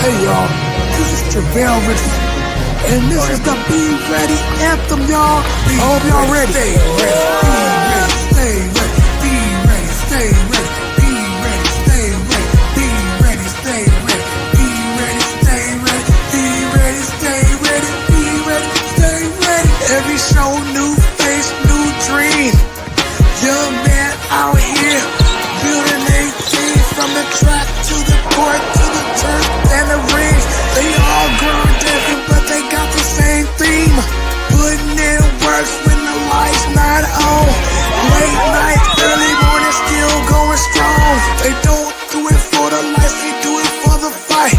Hey y'all, this is Javale Richardson, and this is the Be Ready anthem, y'all. I hope y'all ready. Stay ready, be ready, stay ready, be ready, stay ready, be ready, stay ready, be ready, stay ready, be ready, stay ready, be ready, stay ready. Every show, new face, new dream. Young man out here building a team from the track to the court to the turf and the ring. They all grown different, but they got the same theme. Putting in work when the lights not on. Late night, early morning, still going strong. They don't do it for the lights, they do it for the fight.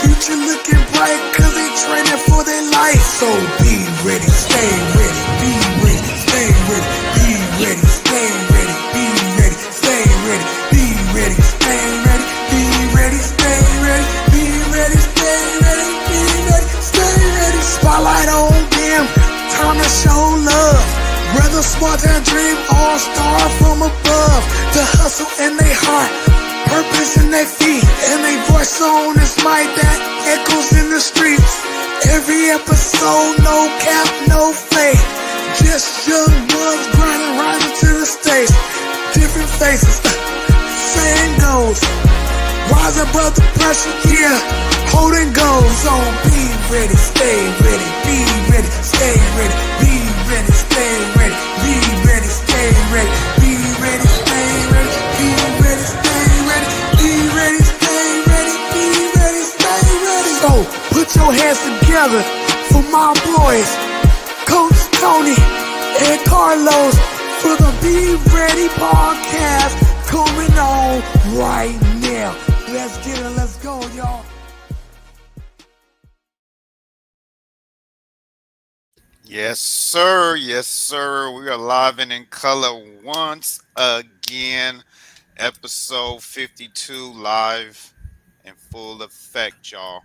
Future looking bright, cause they training for their life. So be ready, stay ready, be ready, stay ready, be ready, stay ready, be ready, stay ready, be ready, stay ready, be ready, stay ready, be ready, stay ready, be ready, stay ready. Spotlight on them, time to show love. Brother smart and dream, all star from above. The hustle in their heart, purpose in their feet, and they voice on this mic that echoes in the streets. Every episode, no cap, no fake. Just young bugs grinding, rising to the stage. Different faces, same goals. Rise above the pressure, yeah, holding goals. So be ready, stay ready, be ready, stay ready, be ready, stay ready, be ready, stay ready, be ready, stay ready, be ready, stay ready, be ready, stay ready, be ready, stay ready. So put your hands together for my boys, Coach Tony and Carlos, for the Be Ready podcast coming on right now. Let's get it, let's go, y'all. Yes, sir. Yes, sir. We are live and in color once again. Episode 52 live in full effect, y'all.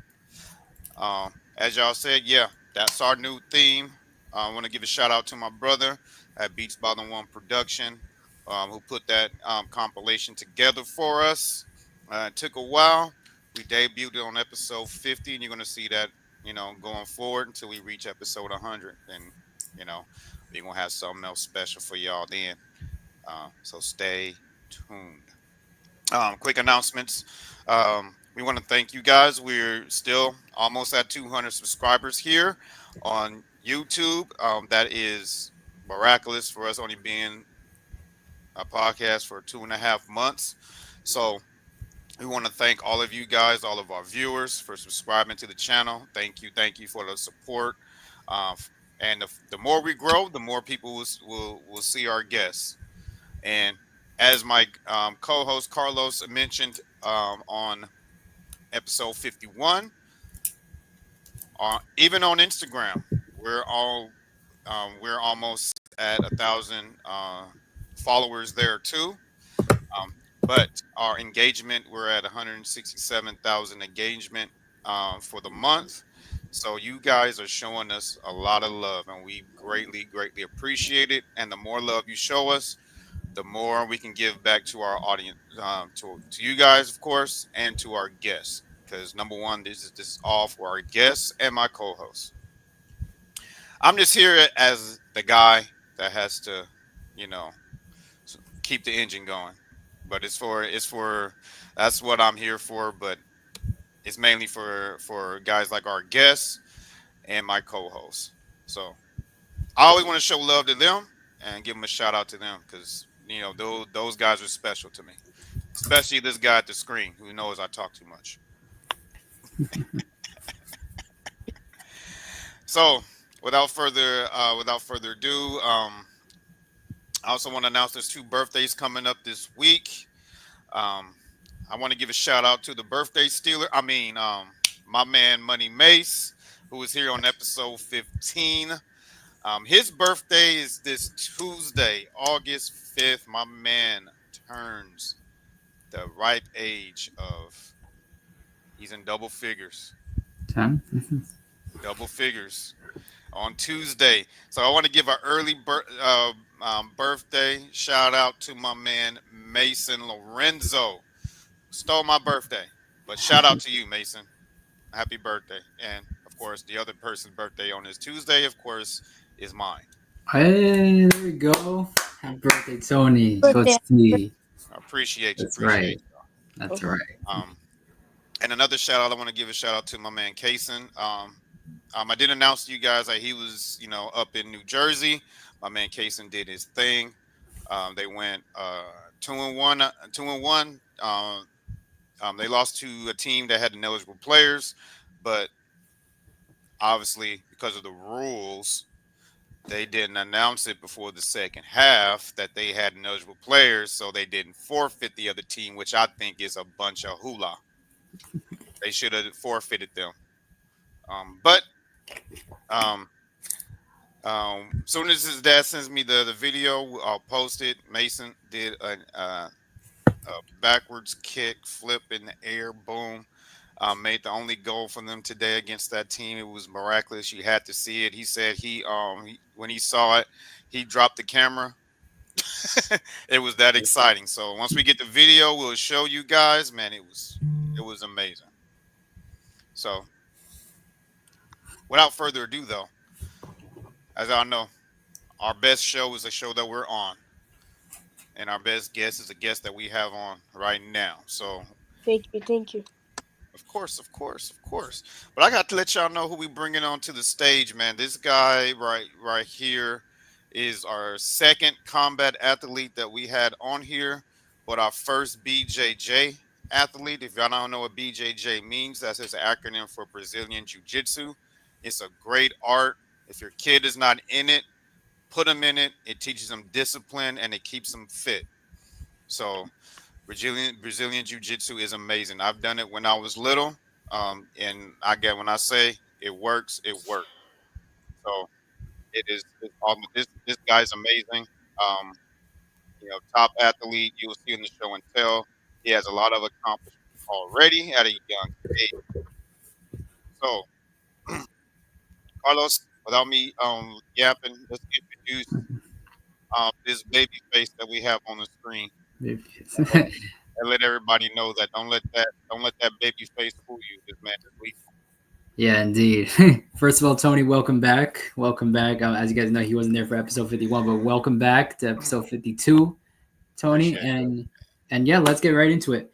As y'all said, yeah, that's our new theme. I want to give a shout out to my brother at Beats by the One Production, who put that compilation together for us. It took a while. We debuted it on episode 50, and you're going to see that, going forward until we reach episode 100. And, we're going to have something else special for y'all then. So stay tuned. Quick announcements. We want to thank you guys. We're still almost at 200 subscribers here on YouTube. That is miraculous for us only being a podcast for 2.5 months. So we want to thank all of you guys, all of our viewers for subscribing to the channel. Thank you for the support. Uh, and the more we grow, the more people will see our guests. And as my co-host Carlos mentioned on episode 51, even on Instagram, we're almost at 1,000 followers there too. But our engagement, we're at 167,000 engagement for the month. So you guys are showing us a lot of love, and we greatly appreciate it. And the more love you show us, the more we can give back to our audience, to you guys, of course, and to our guests. Because number one, this is all for our guests and my co-host. I'm just here as the guy that has to, you know, keep the engine going. But it's for that's what I'm here for. But it's mainly for guys like our guests and my co-hosts. So I always want to show love to them and give them a shout out to them because those guys are special to me, especially this guy at the screen who knows I talk too much. So without further ado, I also want to announce there's two birthdays coming up this week. Um, I want to give a shout out to the birthday stealer. I mean, my man Money Mace, who was here on episode 15. His birthday is this Tuesday, August 5th. My man turns the ripe age of, he's in double figures. 10? Double figures on Tuesday. So I want to give an early birthday shout out to my man Mason Lorenzo. Stole my birthday, but shout out to you, Mason. happy birthday. And of course, the other person's birthday on this Tuesday, of course, is mine. Hey, there we go. Happy birthday, Tony. Birthday. Coach T. I appreciate you. That's Appreciate right. That's Mhm. right. you. And another shout out, I want to give a shout out to my man Kason. I did announce to you guys that he was, up in New Jersey. My man Kason did his thing. They went 2-1, 2-1. They lost to a team that had ineligible players, but obviously because of the rules, they didn't announce it before the second half that they had ineligible players, so they didn't forfeit the other team, which I think is a bunch of hula. They should have forfeited them. But um, soon as his dad sends me the video, I'll post it. Mason did a backwards kick, flip in the air, boom. Made the only goal for them today against that team. It was miraculous. You had to see it. He said when he saw it, he dropped the camera. It was that exciting. So once we get the video, we'll show you guys. Man, it was amazing. So without further ado, though, as I know, our best show is a show that we're on, and our best guest is a guest that we have on right now. So Thank you. Thank you. of course, of course, of course. But I got to let y'all know who we bringing onto the stage, man. This guy right here is our second combat athlete that we had on here, but our first BJJ athlete. If y'all don't know what BJJ means, that's his acronym for Brazilian Jiu Jitsu. It's a great art. If your kid is not in it, put them in it. It teaches them discipline and it keeps them fit. So Brazilian Jiu Jitsu is amazing. I've done it when I was little, and I get when I say it works, it works. So it is. This guy's amazing. Um, top athlete. You'll see in the show and tell. He has a lot of accomplishments already at a young age. So Carlos, without me yapping, let's introduce this baby face that we have on the screen, and let everybody know that don't let that baby face fool you. This man is lethal. Yeah, indeed. First of all, Tony, welcome back. Welcome back. As you guys know, he wasn't there for episode 51, but welcome back to episode 52, Tony. Appreciate it. And yeah, let's get right into it.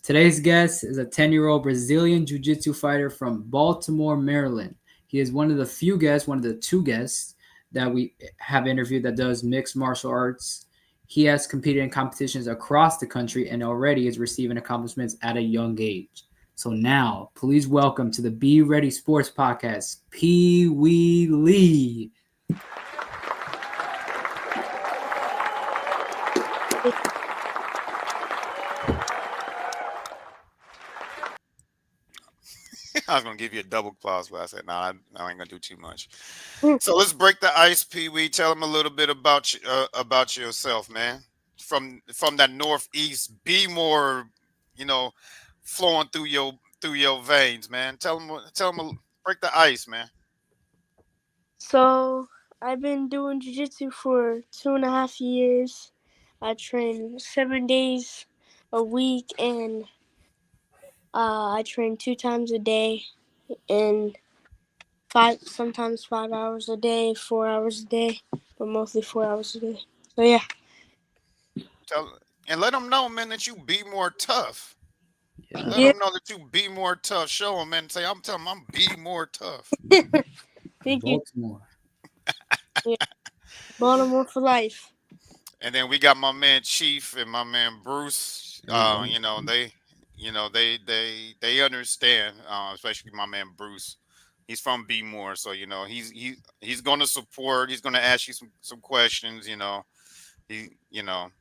Today's guest is a 10-year-old Brazilian jiu-jitsu fighter from Baltimore, Maryland. He is one of the few guests, one of the two guests that we have interviewed that does mixed martial arts. He has competed in competitions across the country and already is receiving accomplishments at a young age. So now, please welcome to the Be Ready Sports Podcast, Pee Wee Lee. I was gonna give you a double clause, but I said, no, I ain't gonna do too much. So let's break the ice, Pee Wee. Tell them a little bit about yourself, man. From that northeast, be more, you know, flowing through your veins, man. Tell them, break the ice, man. So I've been doing jiu-jitsu for 2.5 years. I train 7 days a week, and I train 2 times a day, and sometimes 5 hours a day, 4 hours a day, but mostly 4 hours a day. So yeah. Tell and let them know, man, that you be more tough. Let Yeah, Yeah. them know that you be more tough. Show them, man. Say, I'm telling them, I'm be more tough. from Thank you. Baltimore. Yeah. Baltimore for life. And then we got my man Chief and my man Bruce. There we go. They understand, especially my man Bruce. He's from B More, so he's going to support. He's going to ask you some questions. He you know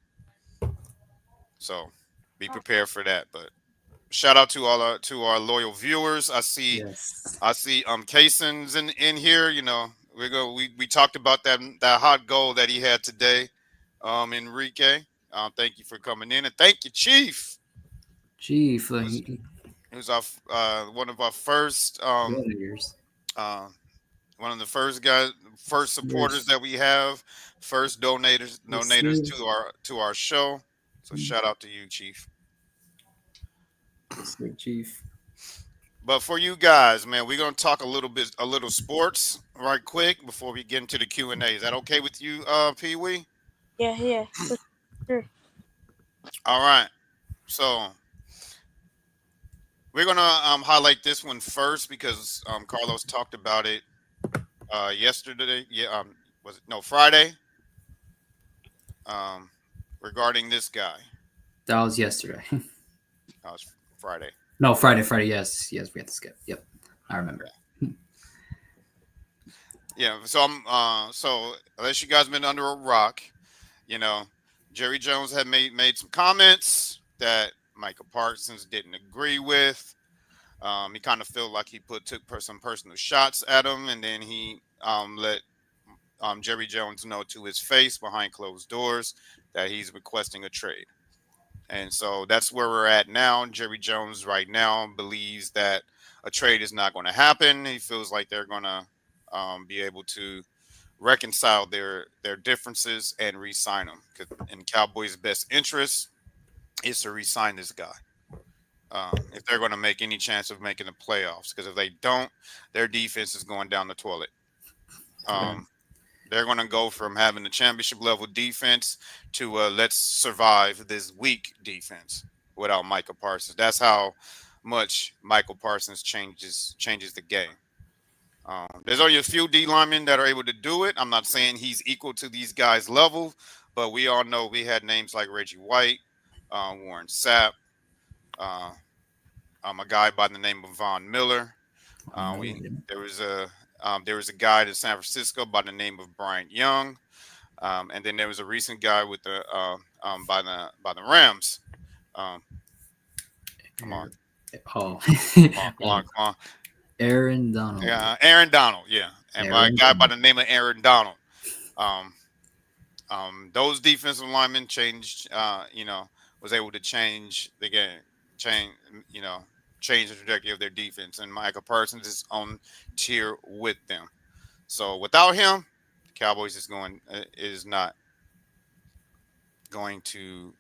so be prepared for that. But shout out to our loyal viewers. I see Yes. I see Cason's in here. We talked about that hot goal that he had today. Enrique, thank you for coming in, and thank you, Chief. Chief, He was he was our one of our first years. uh, one of the first guys, first supporters Yes. that we have, first Yes, donators sir. to our show. So shout out to you, Chief. Yes, sir, Chief. But for you guys, man, we're gonna talk a little sports right quick before we get into the Q&A. Is that okay with you, Pee Wee? Yeah, yeah, for sure. All right. So we're gonna highlight this one first because Carlos talked about it yesterday. Yeah, was it no Friday? Um, regarding this guy. That was yesterday. It's Friday. No, Friday, Friday. Yes, yes, we had to skip. Yep, I remember. Yeah. So so unless you guys been under a rock, you know, Jerry Jones had made some comments that Michael Parsons didn't agree with. He kind of felt like he took some personal shots at him, and then he let Jerry Jones know to his face behind closed doors that he's requesting a trade. And so that's where we're at now. Jerry Jones right now believes that a trade is not going to happen. He feels like they're going to be able to reconcile their differences and re-sign him. 'Cause in Cowboys' best interest is to re-sign this guy if they're going to make any chance of making the playoffs. Because if they don't, their defense is going down the toilet. Yeah. Um, they're going to go from having a championship level defense to let's survive this weak defense without Michael Parsons. That's how much Michael Parsons changes the game. There's only a few D linemen that are able to do it. I'm not saying he's equal to these guys' level, but we all know we had names like Reggie White, Warren Sapp, uh, a guy by the name of Von Miller. We there was a guy in San Francisco by the name of Bryant Young, and then there was a recent guy with the by the Rams. Um, come on, Oh, come on, come on. Aaron Donald. Yeah, Aaron Donald. Yeah, and by a Aaron guy by Donald. the name of Aaron Donald. Um, those defensive linemen changed. Was able to change the game, change. You know, change the trajectory of their defense, and Michael Parsons is on tier with them. So without him, the Cowboys is not going to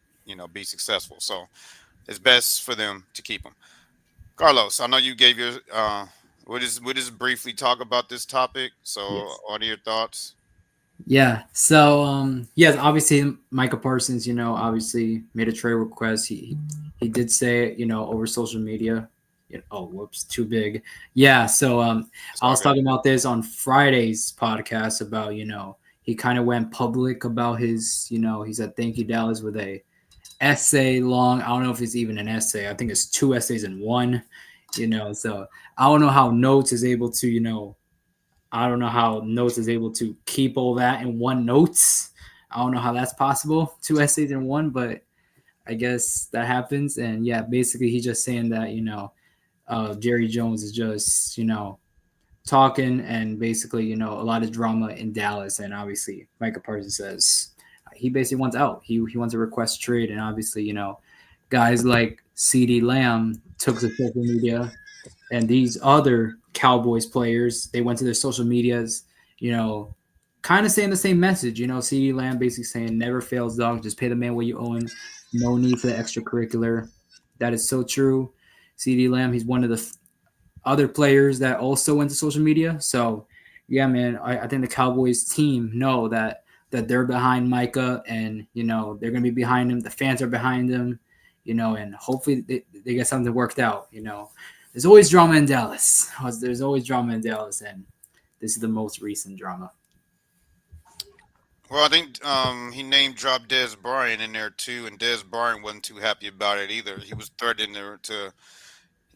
be successful. So it's best for them to keep him. Carlos, I know you gave your we'll just briefly talk about this topic. So Yes. what are your thoughts? Yeah. So, yes, obviously, Michael Parsons, obviously made a trade request. He did say it, over social media. Oh, whoops, too big. Yeah. So, It's I all was good. talking about this on Friday's podcast about, he kind of went public about his, he said, "Thank you, Dallas," with a essay long. I don't know if it's even an essay. I think it's two essays in one. So I don't know how Notes is able to, I don't know how Notes is able to keep all that in one notes. I don't know how that's possible, two essays in one, but I guess that happens. And yeah, basically he's just saying that, Jerry Jones is just, talking and basically, a lot of drama in Dallas. And obviously Micah Parsons says he basically wants out. He wants a request trade. And obviously, guys like CD Lamb took to social media, and these other Cowboys players, they went to their social medias, you know, kind of saying the same message. CD Lamb basically saying, "Never fails, dog. Just pay the man what you owe him. No need for the extracurricular." That is so true. CD Lamb, he's one of the other players that also went to social media. So, yeah, man, I think the Cowboys team know that they're behind Micah, and they're gonna be behind him. The fans are behind him, and hopefully they get something worked out. There's always drama in Dallas. There's always drama in Dallas, and this is the most recent drama. Well, I think he named dropped Dez Bryant in there too, and Dez Bryant wasn't too happy about it either. He was threatening to.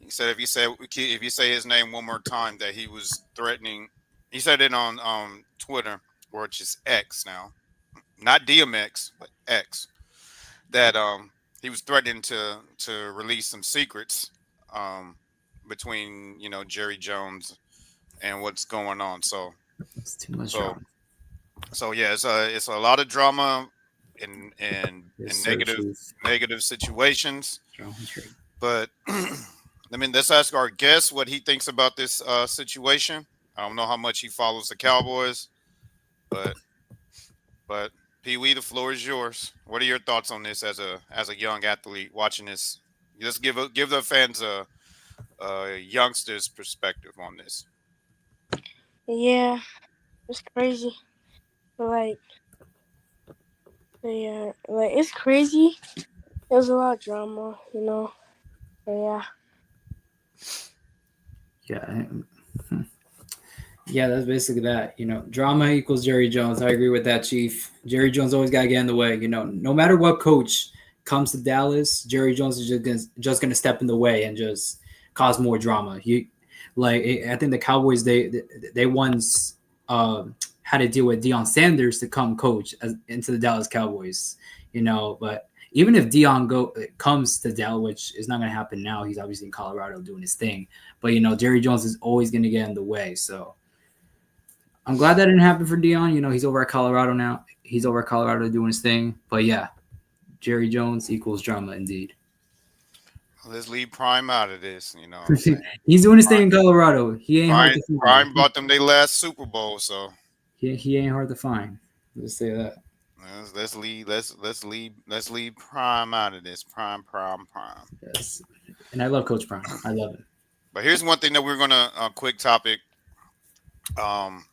He said if you say his name one more time, that he was threatening. He said it on Twitter, which is X now, not DMX, but X. That he was threatening to release some secrets um, between Jerry Jones and what's going on. It's too much So drama. so yeah, it's a lot of drama Yes, in sir, Chief. negative situations. Drama trade. But I mean, let's ask our guest what he thinks about this situation. I don't know how much he follows the Cowboys, but but Pee Wee, the floor is yours. What are your thoughts on this as a young athlete watching this? Just give the fans youngster's perspective on this. Yeah, it's crazy. Like, yeah, like it's crazy. There's a lot of drama, you know. But yeah, Yeah. Yeah, that's basically that. Drama equals Jerry Jones. I agree with that, Chief. Jerry Jones always got to get in the way. No matter what coach comes to Dallas, Jerry Jones is just gonna step in the way and just cause more drama. I think the Cowboys they once had to deal with Deion Sanders to come coach into the Dallas Cowboys. But even if Deion comes to Dallas, which is not gonna happen now, he's obviously in Colorado doing his thing. But Jerry Jones is always gonna get in the way. So I'm glad that didn't happen for Dion. He's over at Colorado now. He's over at Colorado doing his thing. But yeah, Jerry Jones equals drama indeed. Let's leave Prime out of this. You know what I'm saying? He's doing his thing Prime, in Colorado. He ain't hard to find. Prime bought them their last Super Bowl, so He ain't hard to find. Let's say that. let's leave Prime out of this. Prime. Yes. And I love Coach Prime. I love him. But here's one thing that we're gonna quick topic. Um,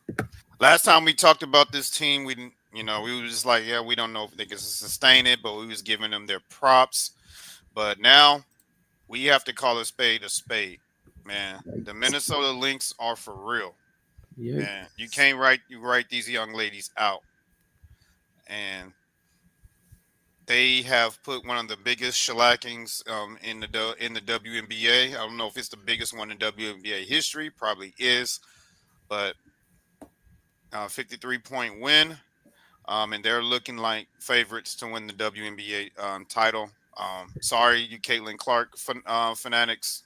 Last time we talked about this team, we were just like, yeah, we don't know if they can sustain it, but we was giving them their props. But now we have to call a spade, man. The Minnesota Lynx are for real, Yeah. man. You can't write these young ladies out, and they have put one of the biggest shellackings in the WNBA. I don't know if it's the biggest one in WNBA history, probably is, but 53-point win, and they're looking like favorites to win the WNBA title. Sorry, you Caitlin Clark fanatics.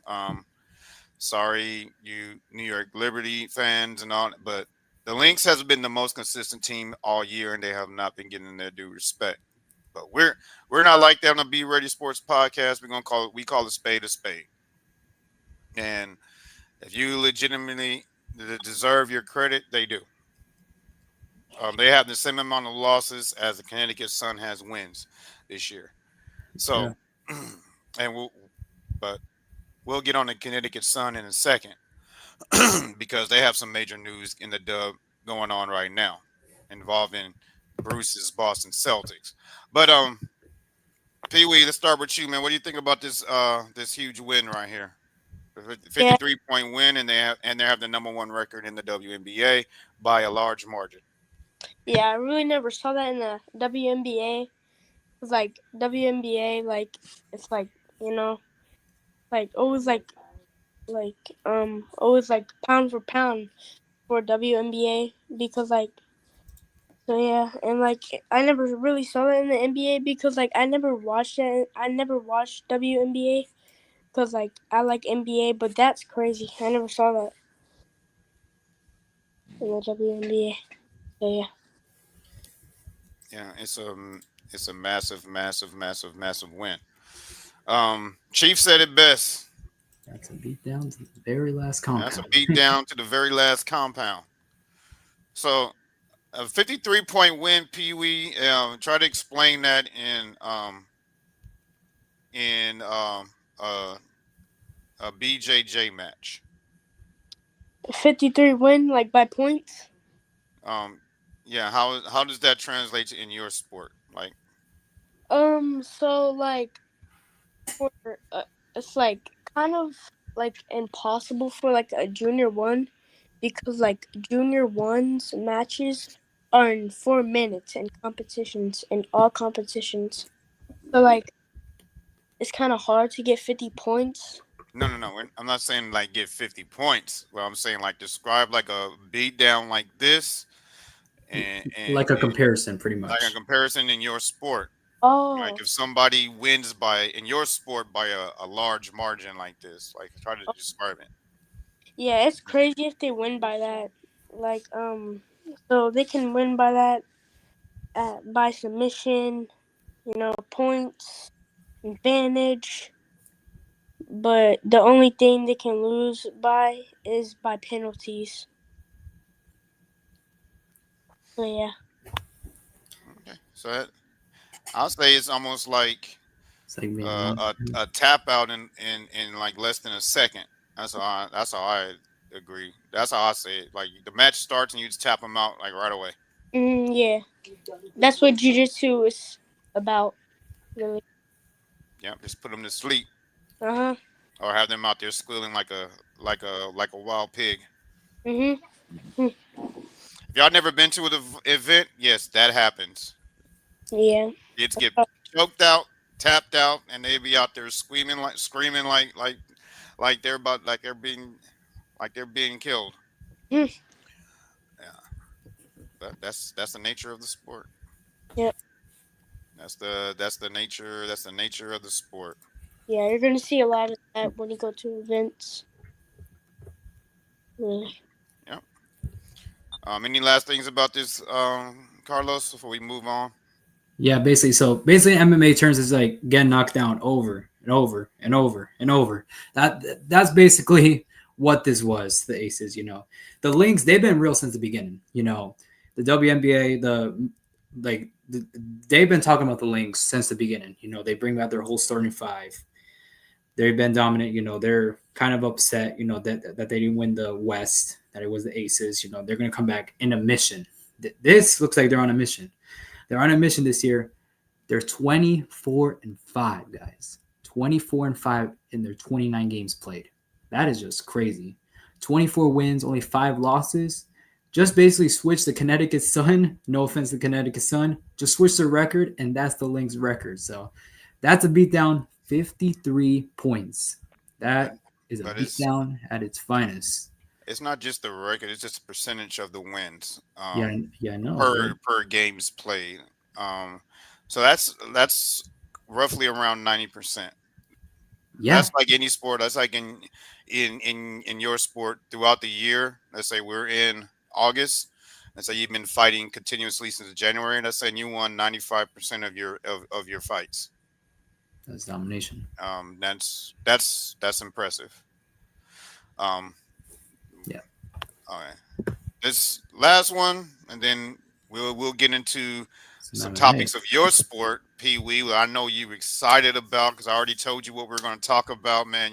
Sorry, you New York Liberty fans and all, but the Lynx has been the most consistent team all year, and they have not been getting their due respect. But we're not like that on the Be Ready Sports podcast. We call a spade, and if you legitimately deserve your credit, they do. They have the same amount of losses as the Connecticut Sun has wins this year. So, and but we'll get on the Connecticut Sun in a second because they have some major news in the dub going on right now involving Bruce's Boston Celtics. But Pee Wee, let's start with you, man. What do you think about this huge win right here? 53-point win, and they have the number one record in the WNBA by a large margin. yeah, I really never saw that in the WNBA. It's like WNBA, like it's like like always always like pound for pound for WNBA because so yeah, and like I never really saw that in the NBA because like I never watched it. I never watched WNBA because like I like NBA, but that's crazy. I never saw that in the WNBA. So yeah. Yeah, it's a massive win. Chief said it best. That's a beat down to the very last compound. That's a beat down to the very last compound. So a 53-point win, Pee Wee. Try to explain that in a BJJ match. 53 win like by points. Yeah. How does that translate in your sport? Like, So like for it's like kind of like impossible for like a junior one because like junior ones matches are in 4 minutes in all competitions. So like it's kind of hard to get 50 points. no. I'm not saying like get 50 points. Well, I'm saying like describe like a beat down like this, like a comparison, pretty much. Like a comparison in your sport. Oh. Like if somebody wins in your sport by a large margin like this, like try to describe it. Yeah, it's crazy if they win by that. Like so they can win by that by submission, points, advantage. But the only thing they can lose by is by penalties. So yeah. Okay, so I'll say it's almost like It's like a tap out in like less than a second. That's how I agree. That's how I say it. Like the match starts and you just tap them out like right away. Yeah, that's what jujitsu is about, really. Yep, just put them to sleep Uh huh. or have them out there squealing like a wild pig. Mhm. If y'all never been to an event, yes, that happens. Yeah. Kids get choked out, tapped out, and they be out there screaming like they're about like they're being killed. Mm. Yeah, but that's the nature of the sport. Yep. That's the nature of the sport. Yeah, you're gonna see a lot of that when you go to events. Really. Yep. Any last things about this, Carlos, before we move on? Yeah, basically. So basically, MMA terms is like getting knocked down over and over and over and over. That's basically what this was. The Aces, the links they've been real since the beginning. The WNBA, they've been talking about the links since the beginning. They bring back their whole starting five. They've been dominant. They're kind of upset. That they didn't win the West. That it was the Aces. They're gonna come back in a mission. This looks like they're on a mission. They're on a mission this year. They're 24-5, guys. 24-5 in their 29 games played. That is just crazy. 24 wins, only 5 losses. Just basically switch the Connecticut Sun. No offense to Connecticut Sun. Just switch the record, and that's the Lynx record. So that's a beatdown. 53 points. That is a But it's beatdown at its finest. it's not just the record; it's just a percentage of the wins Yeah, yeah, I know, right? per games played. Um, so that's roughly around 90%. Yeah, That's like any sport. That's like in your sport throughout the year. Let's say we're in August. Let's say you've been fighting continuously since January. Let's say you won 95% of your fights. that's domination. That's impressive. Um, Yeah, all right. This last one, and then we'll get into it's some an MMA. topics of your sport, Pee Wee. I know you're excited about because I already told you what we're going to talk about, man.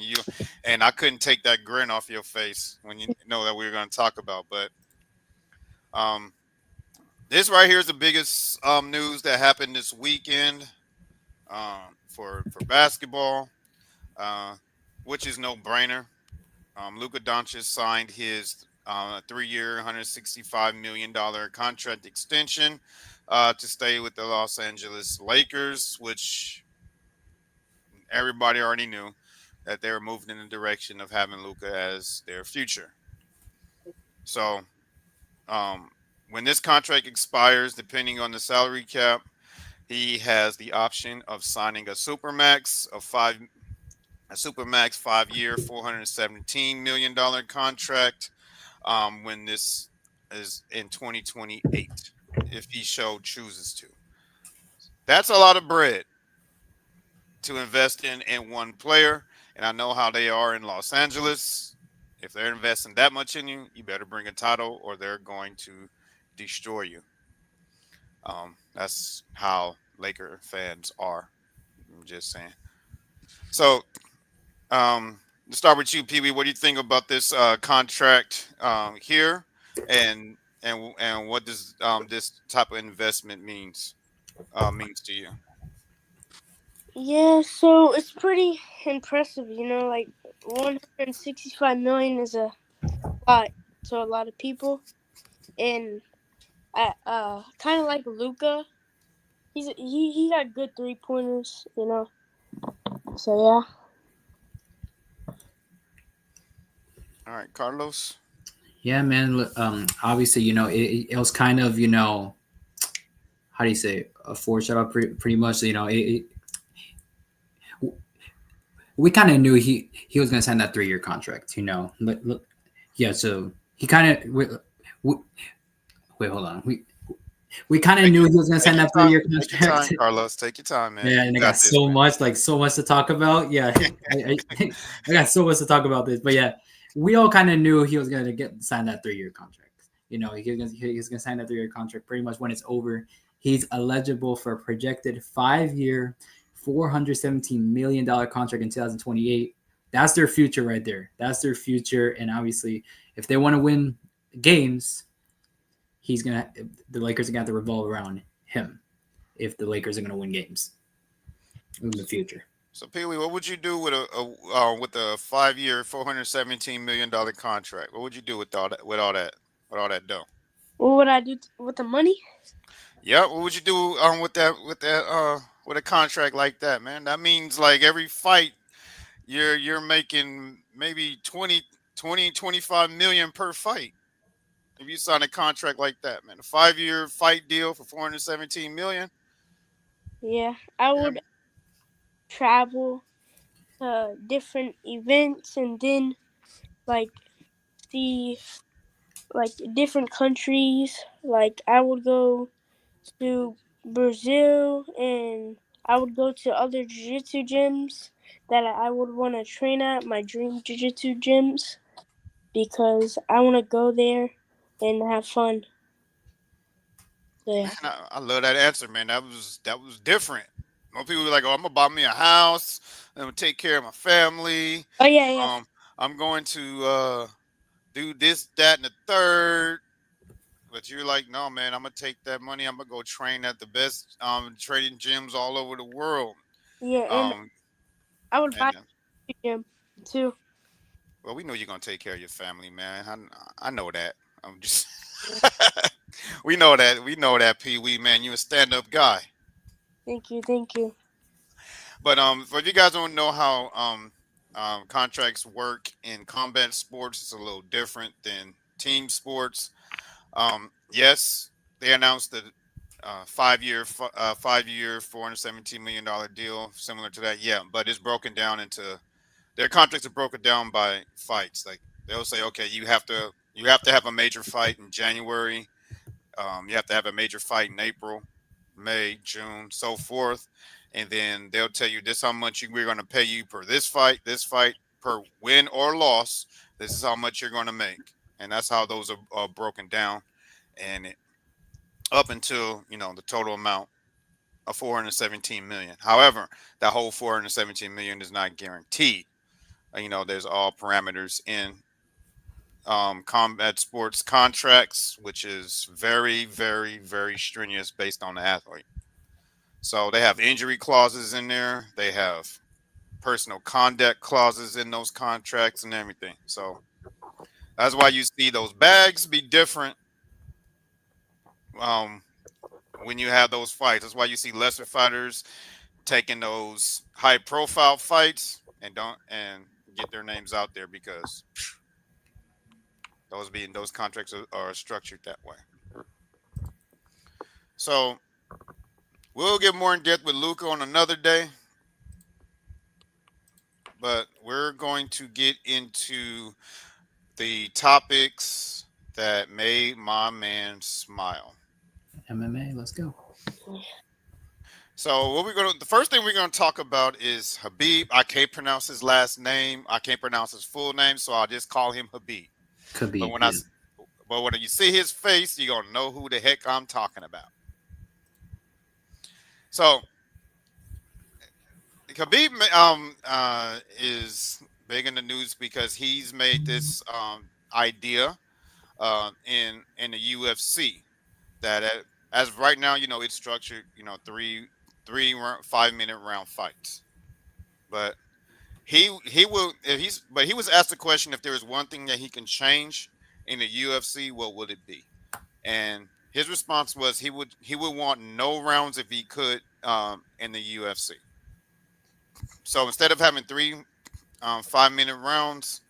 And I couldn't take that grin off your face when you know that we were going to talk about. But um, this right here is the biggest news that happened this weekend for basketball, uh, which is no brainer. Luka Doncic signed his 3-year, $165 million contract extension to stay with the Los Angeles Lakers, which everybody already knew that they were moving in the direction of having Luka as their future. So um, when this contract expires, depending on the salary cap, he has the option of signing a supermax 5-year, $417 million contract when this is in 2028, if he so chooses to. That's a lot of bread to invest in one player, and I know how they are in Los Angeles. If they're investing that much in you, you better bring a title, or they're going to destroy you. That's how Laker fans are. I'm just saying. So let's start with you, Pee Wee. What do you think about this contract here, and what does this type of investment means to you? Yeah, so it's pretty impressive, like 165 million is a lot to a lot of people. And I kind of like Luca. He got good 3-pointers. So yeah. All right, Carlos. Yeah, man. Obviously, it was kind of, how do you say, a foreshadow, pretty much. We kind of knew he was going to sign that 3-year contract. Yeah. So he kind of wait, hold on. We kind of Take knew your he was going to take sign your that time. 3-year Take your time, contract. Carlos. Take your time, man. Yeah, You and I got got this, so man. much, so much to talk about. Yeah, I got so much to talk about this. But yeah, we all kind of knew he was going to sign that 3-year contract. He's going to sign that 3-year contract pretty much when it's over. He's eligible for a projected 5-year, $417 million contract in 2028. That's their future right there. That's their future. And obviously, if they want to win games, the Lakers are gonna have to revolve around him. If the Lakers are gonna win games in the future. So Pee Wee, what would you do with with a 5 year, $417 million contract? What would you do with all that? With all that dough? What would I do with the money? Yeah, what would you do with a contract like that, man? That means like every fight you're making maybe 25 million per fight. If you sign a contract like that, man, a 5 year fight deal for 417 million. Yeah, I Yeah, would travel to different events and then like see like different countries. Like I would go to Brazil and I would go to other jiu-jitsu gyms that I would want to train at, my dream jiu-jitsu gyms, because I want to go there and have fun. So yeah. man, I love that answer, man. That was different. Most people be like, "Oh, I'm gonna buy me a house. I'm gonna take care of my family. Oh yeah, yeah, Um, I'm going to do this, that, and the third." But you're like, "No, man. I'm gonna take that money. I'm gonna go train at the best trading gyms all over the world." yeah, and Um, I would buy and a gym too. well, we know you're gonna take care of your family, man. I know that. I'm just we know that. We know that, Pee Wee, man. You're a stand-up guy. Thank you, thank you. But for you guys don't know how contracts work in combat sports, it's a little different than team sports. Yes, they announced the 5 year, $417 million deal, similar to that. Yeah, but it's broken down into their contracts are broken down by fights. Like they'll say, okay, you have to have a major fight in January. You have to have a major fight in April, May, June, so forth, and then they'll tell you this how much we're going to pay you per this fight, per win or loss. This is how much you're going to make, and that's how those are broken down, and up until the total amount of 417 million. However, that whole 417 million is not guaranteed. There's all parameters in combat sports contracts, which is very, very, very strenuous based on the athlete. So they have injury clauses in there. They have personal conduct clauses in those contracts and everything. So that's why you see those bags be different um, when you have those fights. That's why you see lesser fighters taking those high profile fights and don't and get their names out there because those contracts are structured that way. So we'll get more in depth with Luca on another day, but we're going to get into the topics that made my man smile. MMA, let's go. So the first thing we're gonna talk about is Habib. I can't pronounce his last name. I can't pronounce his full name, so I'll just call him Habib. But Khabib, when yeah. you see his face, you're gonna know who the heck I'm talking about. So Khabib is big in the news because he's made this idea in the UFC that as of right now, it's structured, three 5 minute round fights. But he will if he's but he was asked the question if there is one thing that he can change in the UFC, what would it be? And his response was he would want no rounds if he could in the UFC. So instead of having three 5 minute rounds,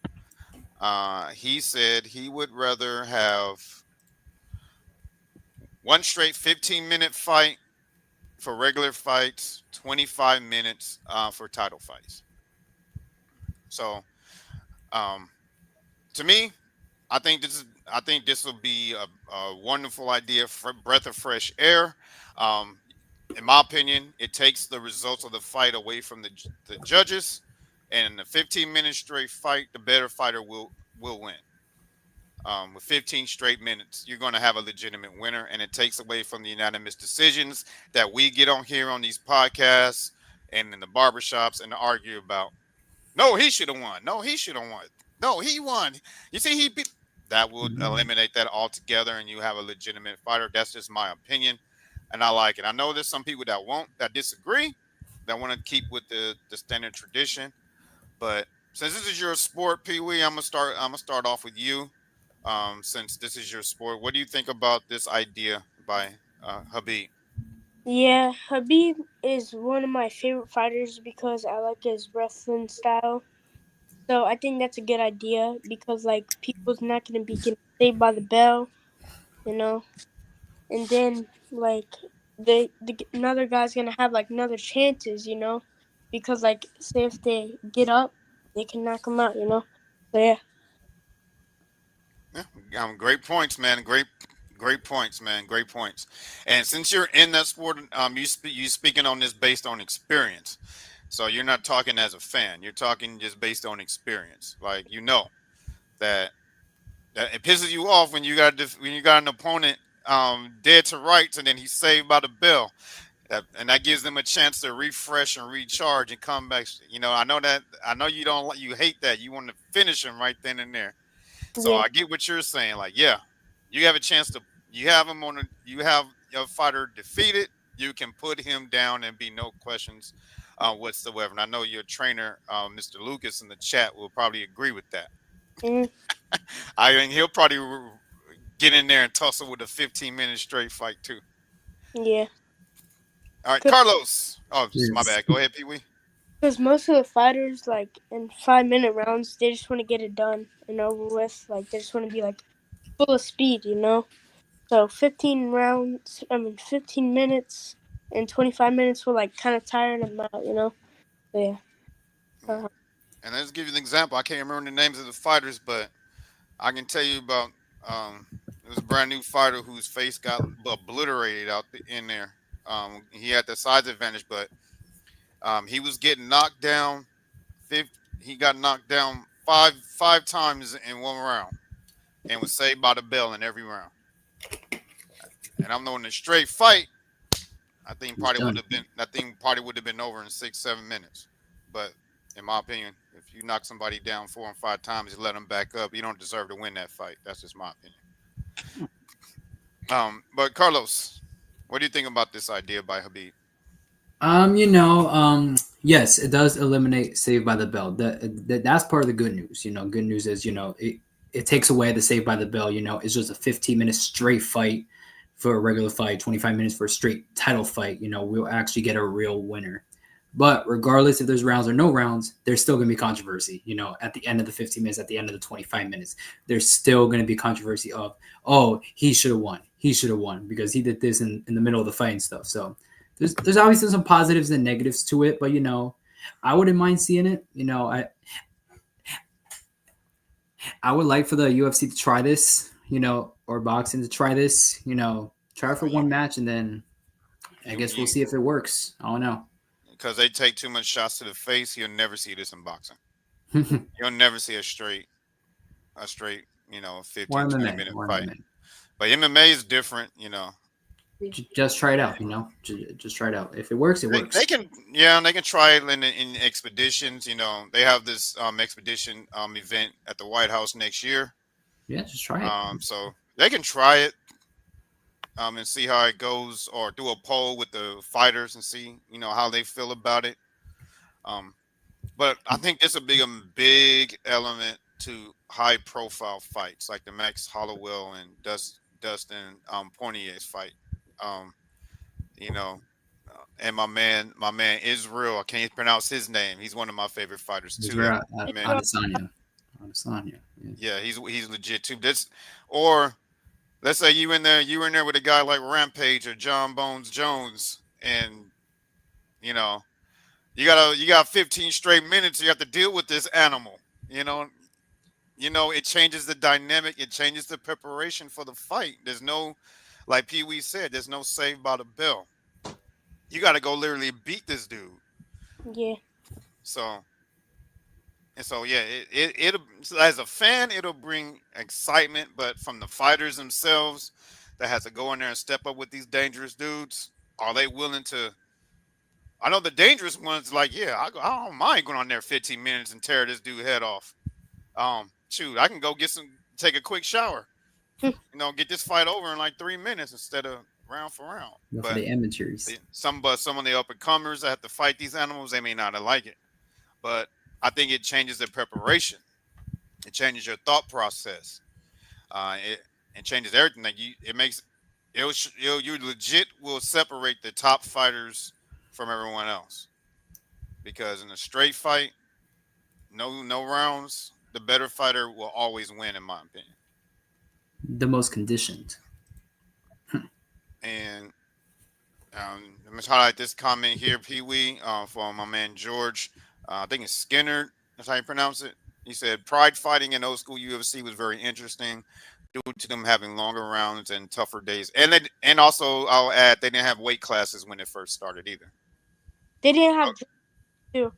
he said he would rather have one straight 15-minute fight for regular fights, 25 minutes for title fights. So um, to me, I think this will be a wonderful idea for breath of fresh air. Um, in my opinion, it takes the results of the fight away from the judges, and in the 15-minute straight fight, the better fighter will win. With 15 straight minutes, you're going to have a legitimate winner, and it takes away from the unanimous decisions that we get on here on these podcasts and in the barbershops and argue about. No, he should have won. No, he should have won. No, he won. You see, he beat. That would Mhm. eliminate that altogether, and you have a legitimate fighter. That's just my opinion, and I like it. I know there's some people that won't, that disagree, that want to keep with the standard tradition. But since this is your sport, Pee Wee, I'm gonna start. I'm gonna start off with you. Since this is your sport, what do you think about this idea by Habib? Yeah, Habib is one of my favorite fighters because I like his wrestling style. So I think that's a good idea because like people's not gonna be getting saved by the bell, you know, and then like the another guy's gonna have like another chances, because like say if they get up, they can knock him out, So yeah, Yeah, great points, man. Great points, man. Great points. And since you're in that sport, you speaking on this based on experience. So you're not talking as a fan. You're talking just based on experience. Like that that it pisses you off when when you got an opponent dead to rights and then he's saved by the bell. And that gives them a chance to refresh and recharge and come back. I know that. I know you don't you hate that. You want to finish him right then and there. So yeah, I get what you're saying. Like, yeah, you have a chance to. You have him on. You have your fighter defeated. You can put him down and be no questions whatsoever. And I know your trainer, Mr. Lucas, in the chat will probably agree with that. mm, I mean, he'll probably get in there and tussle with a 15-minute straight fight too. yeah. All right, Cause, Carlos. Oh, my Yes. bad. Go ahead, Pee Wee. 'cause most of the fighters like in 5 minute rounds, they just want to get it done and over with. Like they just want to be like full of speed. So 15 minutes and 25 minutes will like kind of tire them out. So yeah. Yeah. Uh, And let's give you an example. I can't remember the names of the fighters, but I can tell you about this brand new fighter whose face got obliterated in there. He had the size advantage, but he was getting knocked down. He got knocked down five times in one round and was saved by the bell in every round. And I'm knowing a straight fight, He's done. I think party would have been over in 6 7 minutes. But in my opinion, if you knock somebody down 4 and 5 times, you let them back up, you don't deserve to win that fight. That's just my opinion. But Carlos, what do you think about this idea by Habib? Yes, it does eliminate Saved by the Bell. That's part of the good news. Good news is, it takes away the Saved by the Bell. It's just a 15-minute straight fight for a regular fight, 25 minutes for a straight title fight. We'll actually get a real winner. But regardless if there's rounds or no rounds, there's still going to be controversy. At the end of the 15 minutes, at the end of the 25 minutes, there's still going to be controversy of, oh, he should have won. He should have won because he did this in the middle of the fight and stuff. So there's obviously some positives and negatives to it, but I wouldn't mind seeing it. I would like for the UFC to try this, or boxing to try this, try it for one match and then I You, guess we'll you, see if it works. I don't know. because they take too much shots to the face, you'll never see this in boxing. You'll never see a straight, Or 15, 20 MMA, minute or fight. MMA. But MMA is different, Just try it out, just try it out. If it works, it They works. can, yeah, they can try it in expeditions. They have this expedition event at the White House next year. Yeah, just try it. So they can try it and see how it goes, or do a poll with the fighters and see how they feel about it. Um, but I think this will be a big element to high profile fights like the Max Hollowell and Dustin Poirier's fight. Um, you know, and my man Israel. I can't pronounce his name. He's one of my favorite fighters It's too. rare Man, Adesanya. Adesanya. Yeah. yeah, he's legit too. This or let's say you in there with a guy like Rampage or John Bones Jones, and you know you got 15 straight minutes. You have to deal with this animal. You know, it changes the dynamic. It changes the preparation for the fight. There's no, like Pee Wee said, there's no save by the bell. You got to go literally beat this dude. yeah, So yeah, it'll, so as a fan, it'll bring excitement, but from the fighters themselves that has to go in there and step up with these dangerous dudes, are they willing to I know the dangerous ones, like, yeah, I don't mind going on there 15 minutes and tear this dude head off. Shoot, I can go take a quick shower, get this fight over in like 3 minutes instead of round for round. You know, for But the amateurs. some of the up and comers that have to fight these animals, they may not like it. But I think it changes the preparation. It changes your thought process. It changes everything. Like it makes you legit will separate the top fighters from everyone else, because in a straight fight, no rounds, the better fighter will always win, in my opinion. The most conditioned. And let me highlight this comment here, Pee Wee, from my man George. I think it's Skinner. That's how you pronounce it. He said, "Pride fighting in old school UFC was very interesting, due to them having longer rounds and tougher days. And also, I'll add, they didn't have weight classes when it first started either. They didn't have Oh,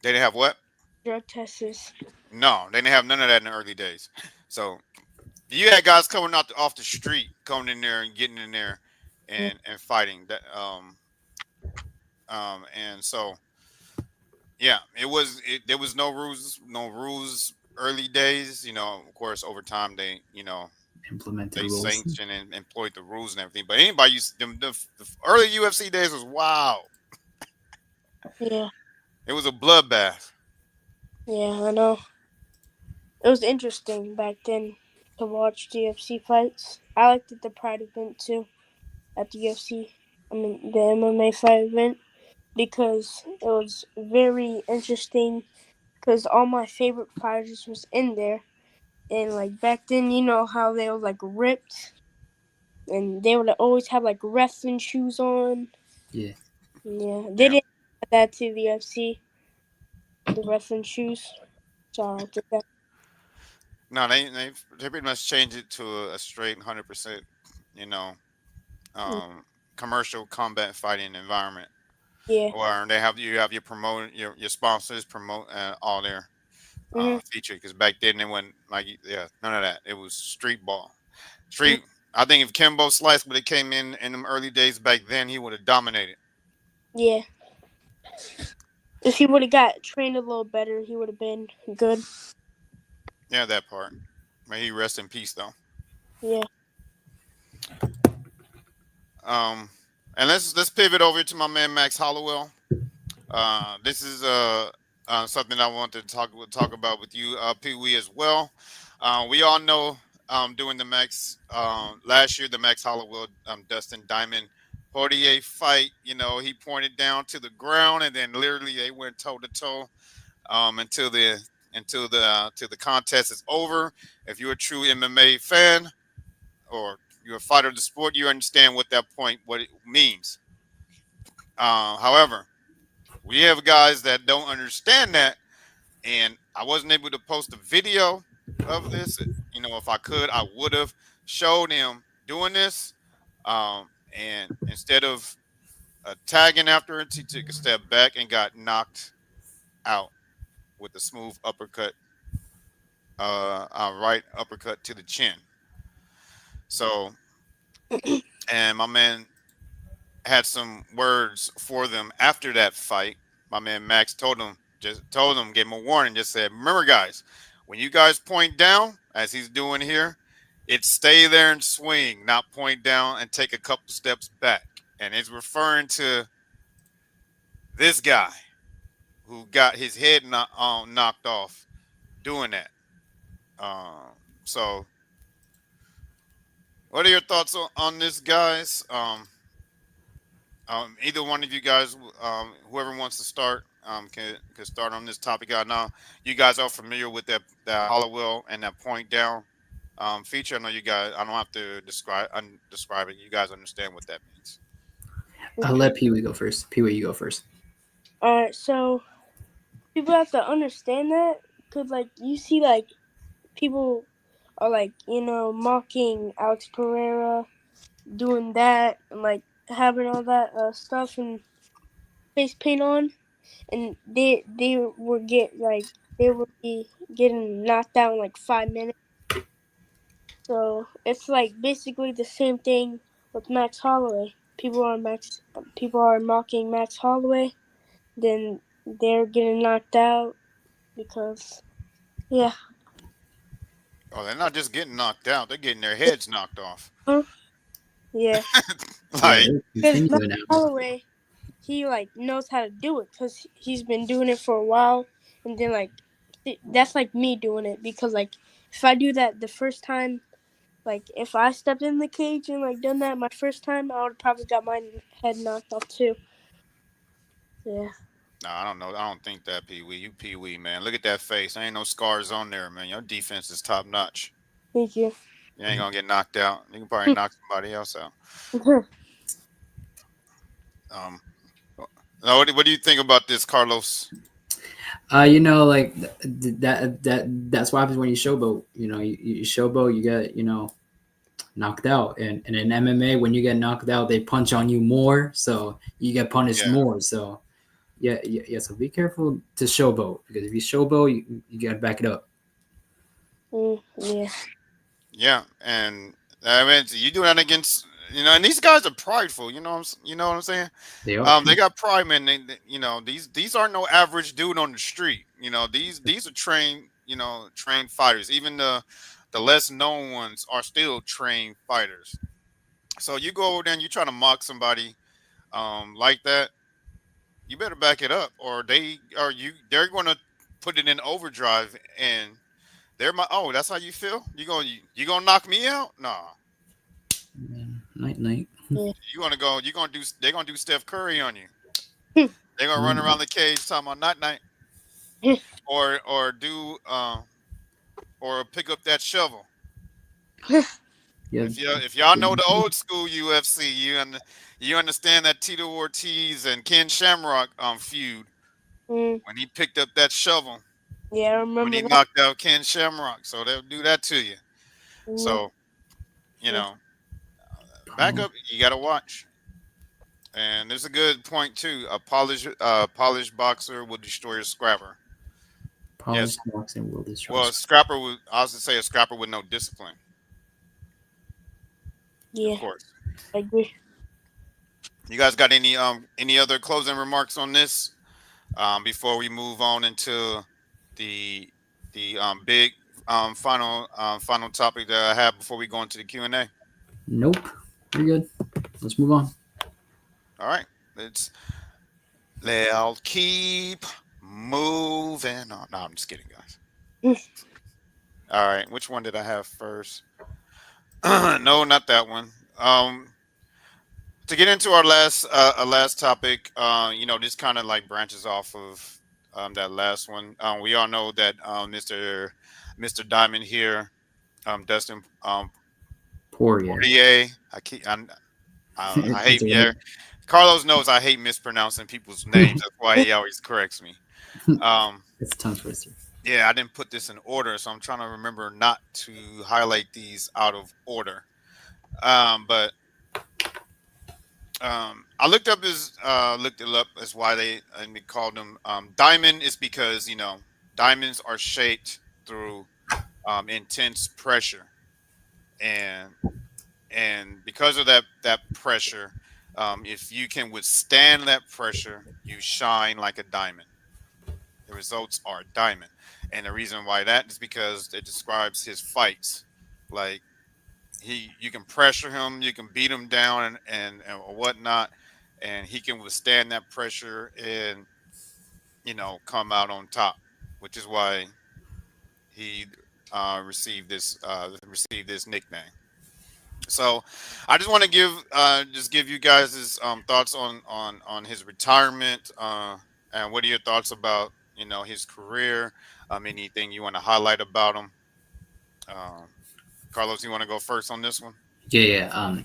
they didn't have what? drug tests. No, they didn't have none of that in the early days. So you had guys coming off the street, coming in there and getting in there and fighting. And so yeah, there was no rules early days. Of course, over time Implemented they rules. sanctioned and employed the rules and everything. But anybody used them, the early UFC days was wow. Yeah, It was a bloodbath. yeah, I know. It was interesting back then to watch the UFC fights. I liked the Pride event too at the UFC. I mean the MMA fight event because it was very interesting because all my favorite fighters was in there. And like back then, you know how they were like ripped, and they would always have like wrestling shoes on. Yeah. Yeah, they Yeah. didn't add that to the UFC, the wrestling shoes. So I did that. No, they pretty much changed it to a straight 100%, you know, um, commercial combat fighting environment, Yeah. or you have your sponsors promote all their Mhm. feature, because back then it wasn't like, yeah, none of that. It was street ball. Mhm. Street. I think if Kimbo Slice would have came in them early days back then, he would have dominated. Yeah. If he would have got trained a little better, he would have been good. Yeah, that part. May he rest in peace, though. Yeah. Um, and let's pivot over to my man Max Hollowell. This is something I want to talk about with you, Pee Wee, as well. We all know, during the Max last year, the Max Hollowell Dustin Diamond Poirier fight. He pointed down to the ground, and then literally they went toe to toe until the contest is over. If you're a true MMA fan, or you're a fighter of the sport, you understand what it means. However, we have guys that don't understand that, and I wasn't able to post a video of this. If I could, I would have showed him doing this. And instead of tagging after it, he took a step back and got knocked out with a smooth uppercut, right uppercut to the chin. So, and my man had some words for them after that fight. My man Max gave him a warning, just said, "Remember, guys, when you guys point down, as he's doing here, it's stay there and swing, not point down and take a couple steps back." And it's referring to this guy who got his head knocked off doing that. So, what are your thoughts on this, guys? Either one of you guys, whoever wants to start, can start on this topic. I know you guys are familiar with that Hollowell and that point down feature. I know you guys. I don't have to describe it. You guys understand what that means. I'll let Pee Wee go first. Pee Wee, you go first. Alright, so people have to understand that because, like, you see, like, people are, like, mocking Alex Pereira, doing that, and, like, having all that stuff and face paint on, and they would be getting knocked out in, like, 5 minutes. So it's, like, basically the same thing with Max Holloway. people are mocking Max Holloway, then they're getting knocked out because yeah. Oh, they're not just getting knocked out; they're getting their heads knocked off. Huh? Yeah. Yeah, Like, they're Because Max continuing now. Holloway, he like knows how to do it because he's been doing it for a while, and then like that's like me doing it because like if I do that the first time, like if I stepped in the cage and like done that my first time, I would probably got my head knocked off too. Yeah. no, I don't know. I don't think that, Pee Wee. You Pee Wee, man. Look at that face. There ain't no scars on there, man. Your defense is top notch. Thank you. You ain't gonna get knocked out. You can probably knock somebody else out. Um, now, what do you think about this, Carlos? Like that's what happens when you showboat. You showboat, you get knocked out, and in MMA, when you get knocked out, they punch on you more, so you get punished Yeah, more. So yeah. So be careful to showboat, because if you showboat, you gotta back it up. Yeah. yeah, and I mean, you do that against, and these guys are prideful. You know what I'm saying? They are. They got pride, man. These aren't no average dude on the street. These are trained, trained fighters. Even the less known ones are still trained fighters. So you go over there and you try to mock somebody, like that, you better back it up, or they're going to put it in overdrive, and oh, that's how you feel. You gonna knock me out? Nah, Night night. they're gonna do Steph Curry on you. Yeah. They're gonna run around the cage talking about night night, or do or pick up that shovel. Yeah. If y'all know the old school UFC, you understand that Tito Ortiz and Ken Shamrock feud, when he picked up that shovel, Yeah, I when remember he that. knocked out Ken Shamrock. So they'll do that to you. Yeah. So, you know, back up, you gotta watch. And there's a good point too. A polished boxer will destroy a scrapper. Yes. Polished boxing will destroy. Well, a scrapper would I was to say a scrapper with no discipline, of Yeah, course. I agree. You guys got any other closing remarks on this? Before we move on into the big final topic that I have before we go into the Q&A. Nope. We're good. Let's move on. All right, let's keep moving on. No, I'm just kidding, guys. All right, which one did I have first? No, not that one. To get into our last topic, this kind of like branches off of that last one. We all know that Mr. Diamond here, Dustin Poirier. Poirier. I hate, yeah. Carlos knows I hate mispronouncing people's names. That's why he always corrects me. It's a tongue twister. Yeah, I didn't put this in order, so I'm trying to remember not to highlight these out of order. But I looked it up as why they called them diamond is because diamonds are shaped through intense pressure, and because of that pressure, if you can withstand that pressure, you shine like a diamond. The results are diamond, and the reason why that is because it describes his fights. Like you can pressure him, you can beat him down and whatnot, and he can withstand that pressure and come out on top, which is why he received this nickname. So I just want to give you guys his thoughts on his retirement, and what are your thoughts about his career, anything you want to highlight about him. Carlos, you want to go first on this one? Yeah,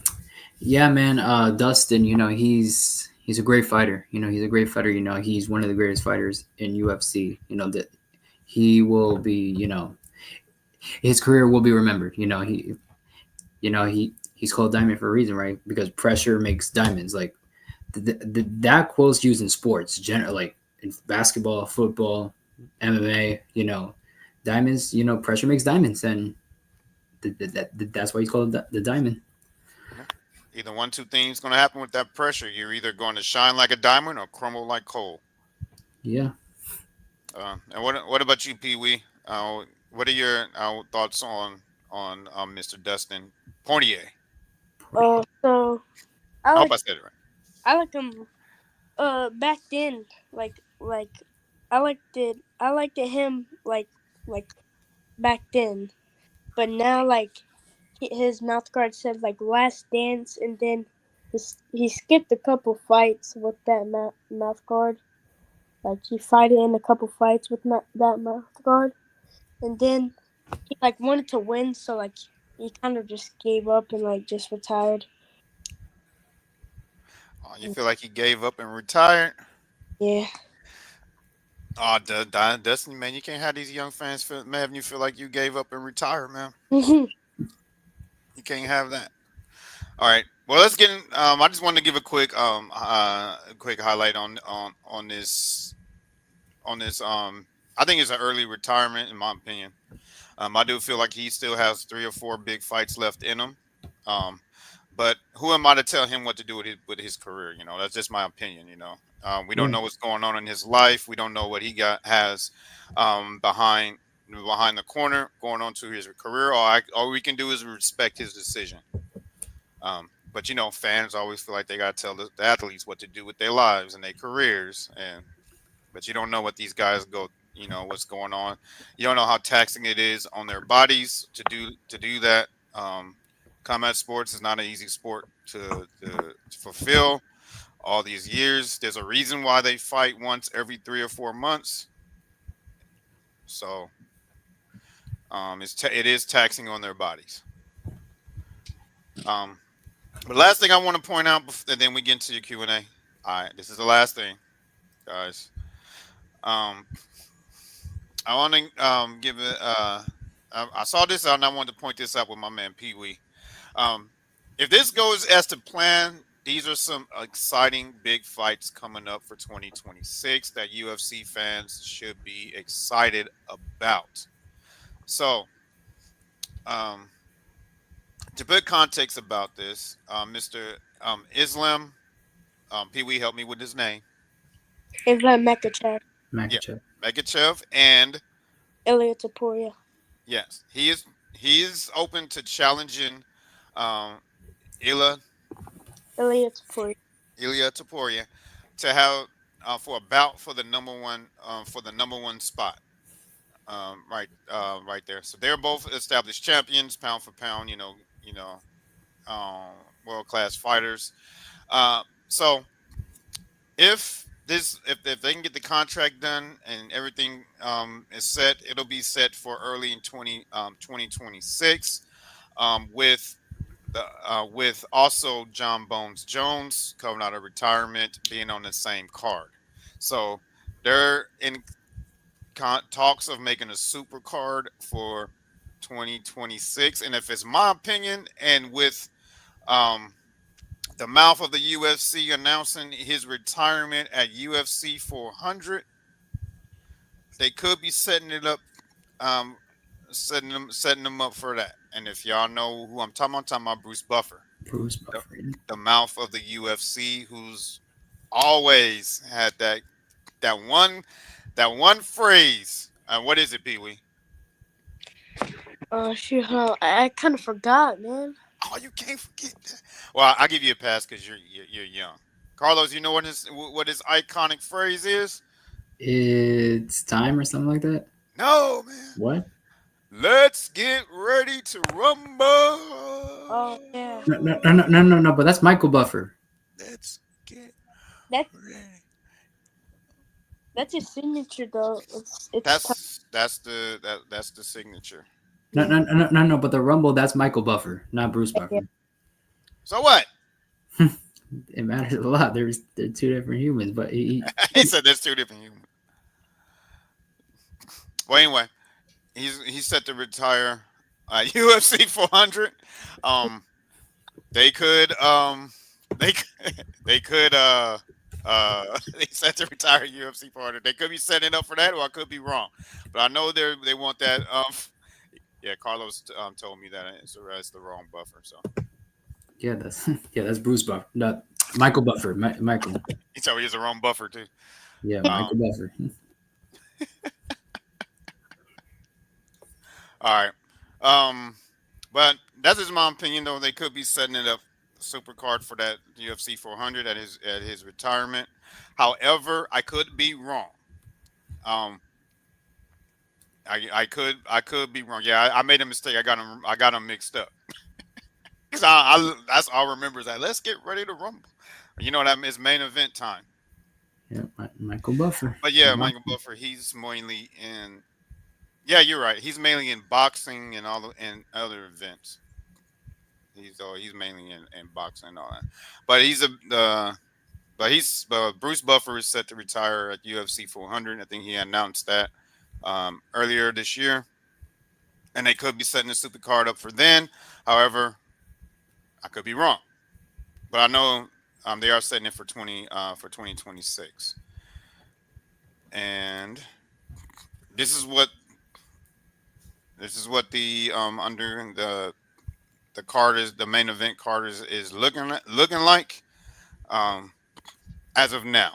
man. Dustin, he's a great fighter. He's a great fighter. He's one of the greatest fighters in UFC. That he will be. His career will be remembered. He's called Diamond for a reason, right? Because pressure makes diamonds. Like that quote's used in sports, like in basketball, football, MMA. Diamonds. Pressure makes diamonds, and that's why he's called the diamond. Either one, two things going to happen with that pressure. You're either going to shine like a diamond or crumble like coal. Yeah. And what about you, Pee Wee? What are your thoughts on Mr. Dustin Poirier? So I I hope like I said it right. I like him. Back then, like I liked it him like back then, but now like his mouth guard said like last dance, and then he skipped a couple fights with that mouth guard. Like he fought in a couple fights with that mouth guard, and then he like wanted to win, so like he kind of just gave up and like just retired. You feel like he gave up and retired? Yeah. Oh, Dustin, man, you can't have these young fans having you feel like you gave up and retired, man. You can't have that. All right. Well, let's get in. I just wanted to give a quick highlight on this. I think it's an early retirement, in my opinion. I do feel like he still has 3 or 4 big fights left in him. Um, but who am I to tell him what to do with his career? You know, that's just my opinion. We don't Right. know what's going on in his life. We don't know what he has behind the corner going on to his career. All we can do is respect his decision. But fans always feel like they got to tell the athletes what to do with their lives and their careers, but you don't know what these guys go. You know what's going on. You don't know how taxing it is on their bodies to do that. Combat sports is not an easy sport to fulfill. All these years, there's a reason why they fight once every 3 or 4 months. So it is taxing on their bodies. Um, but last thing I want to point out, and then we get into your Q&A. All right, this is the last thing, guys. Um, I want to give it. I saw this out, and I wanted to point this out with my man Pee Wee. Um, if this goes as to plan, these are some exciting big fights coming up for 2026 that UFC fans should be excited about. So, um, to put context about this, Mr. Islam, Pee Wee, help me with his name. Islam Makachev, Yeah, Makachev. Megachev, and Ilya Taporia. yes, he is open to challenging um, Ila Ilya Taporia. Ilya Taporia to have for a bout for the number one spot. Right there. So they're both established champions, pound for pound. Um, world class fighters. So if they can get the contract done and everything is set, it'll be set for early in 2026 with with also John Bones Jones coming out of retirement being on the same card. So they're in talks of making a super card for 2026. And if it's my opinion, and with um, the mouth of the UFC announcing his retirement at UFC 400, they could be setting it up, um, setting them up for that. And if y'all know who I'm talking about Bruce Buffer, Bruce the, Buffer. the mouth of the UFC, who's always had that one phrase. What is it, Pee Wee? Oh shoot, I kind of forgot, man. Oh, you can't forget that. Well, I'll give you a pass because you're young. Carlos, you know what his iconic phrase is? It's time or something like that. No, man. What? Let's get ready to Oh yeah, No, no, rumble. no, no, no, no, no. But that's Michael Buffer. Let's get that ready. that's his signature though. It's tough. That's the signature. No, Yeah, no, no, no, no. But the Rumble, that's Michael Buffer, not Bruce yeah. Buffer. So what? It matters a lot. They're two different humans, but He said there's two different humans. Well, anyway, he's set to retire UFC 400. Um, they could they they could they set to retire UFC 400. They could be setting it up for that, or I could be wrong. But I know they want that. Yeah, Carlos told me that it's the wrong buffer. So Yeah, that's yeah, that's Bruce Buffer. No, Michael Buffer. Michael. He told me he's a wrong buffer too. Yeah, Um, Michael Buffer. all right. Um, but that's just my opinion, though. They could be setting it up super card for that UFC 400 at his retirement. However, I could be wrong. Um, I could be wrong. Yeah, I made a mistake. I got him mixed up. Cause that's all I remember is that let's get ready to rumble. You know that is main event time. Yeah, Michael Buffer. But yeah, Michael Buffer, he's mainly in. Yeah, you're right. He's mainly in boxing and and other events. He's mainly in boxing and all that. But Bruce Buffer is set to retire at UFC 400. I think he announced that earlier this year, and they could be setting the super card up for then. However, I could be wrong, but I know they are setting it for 2026, and this is what the under the card is the main event card is looking like um, as of now.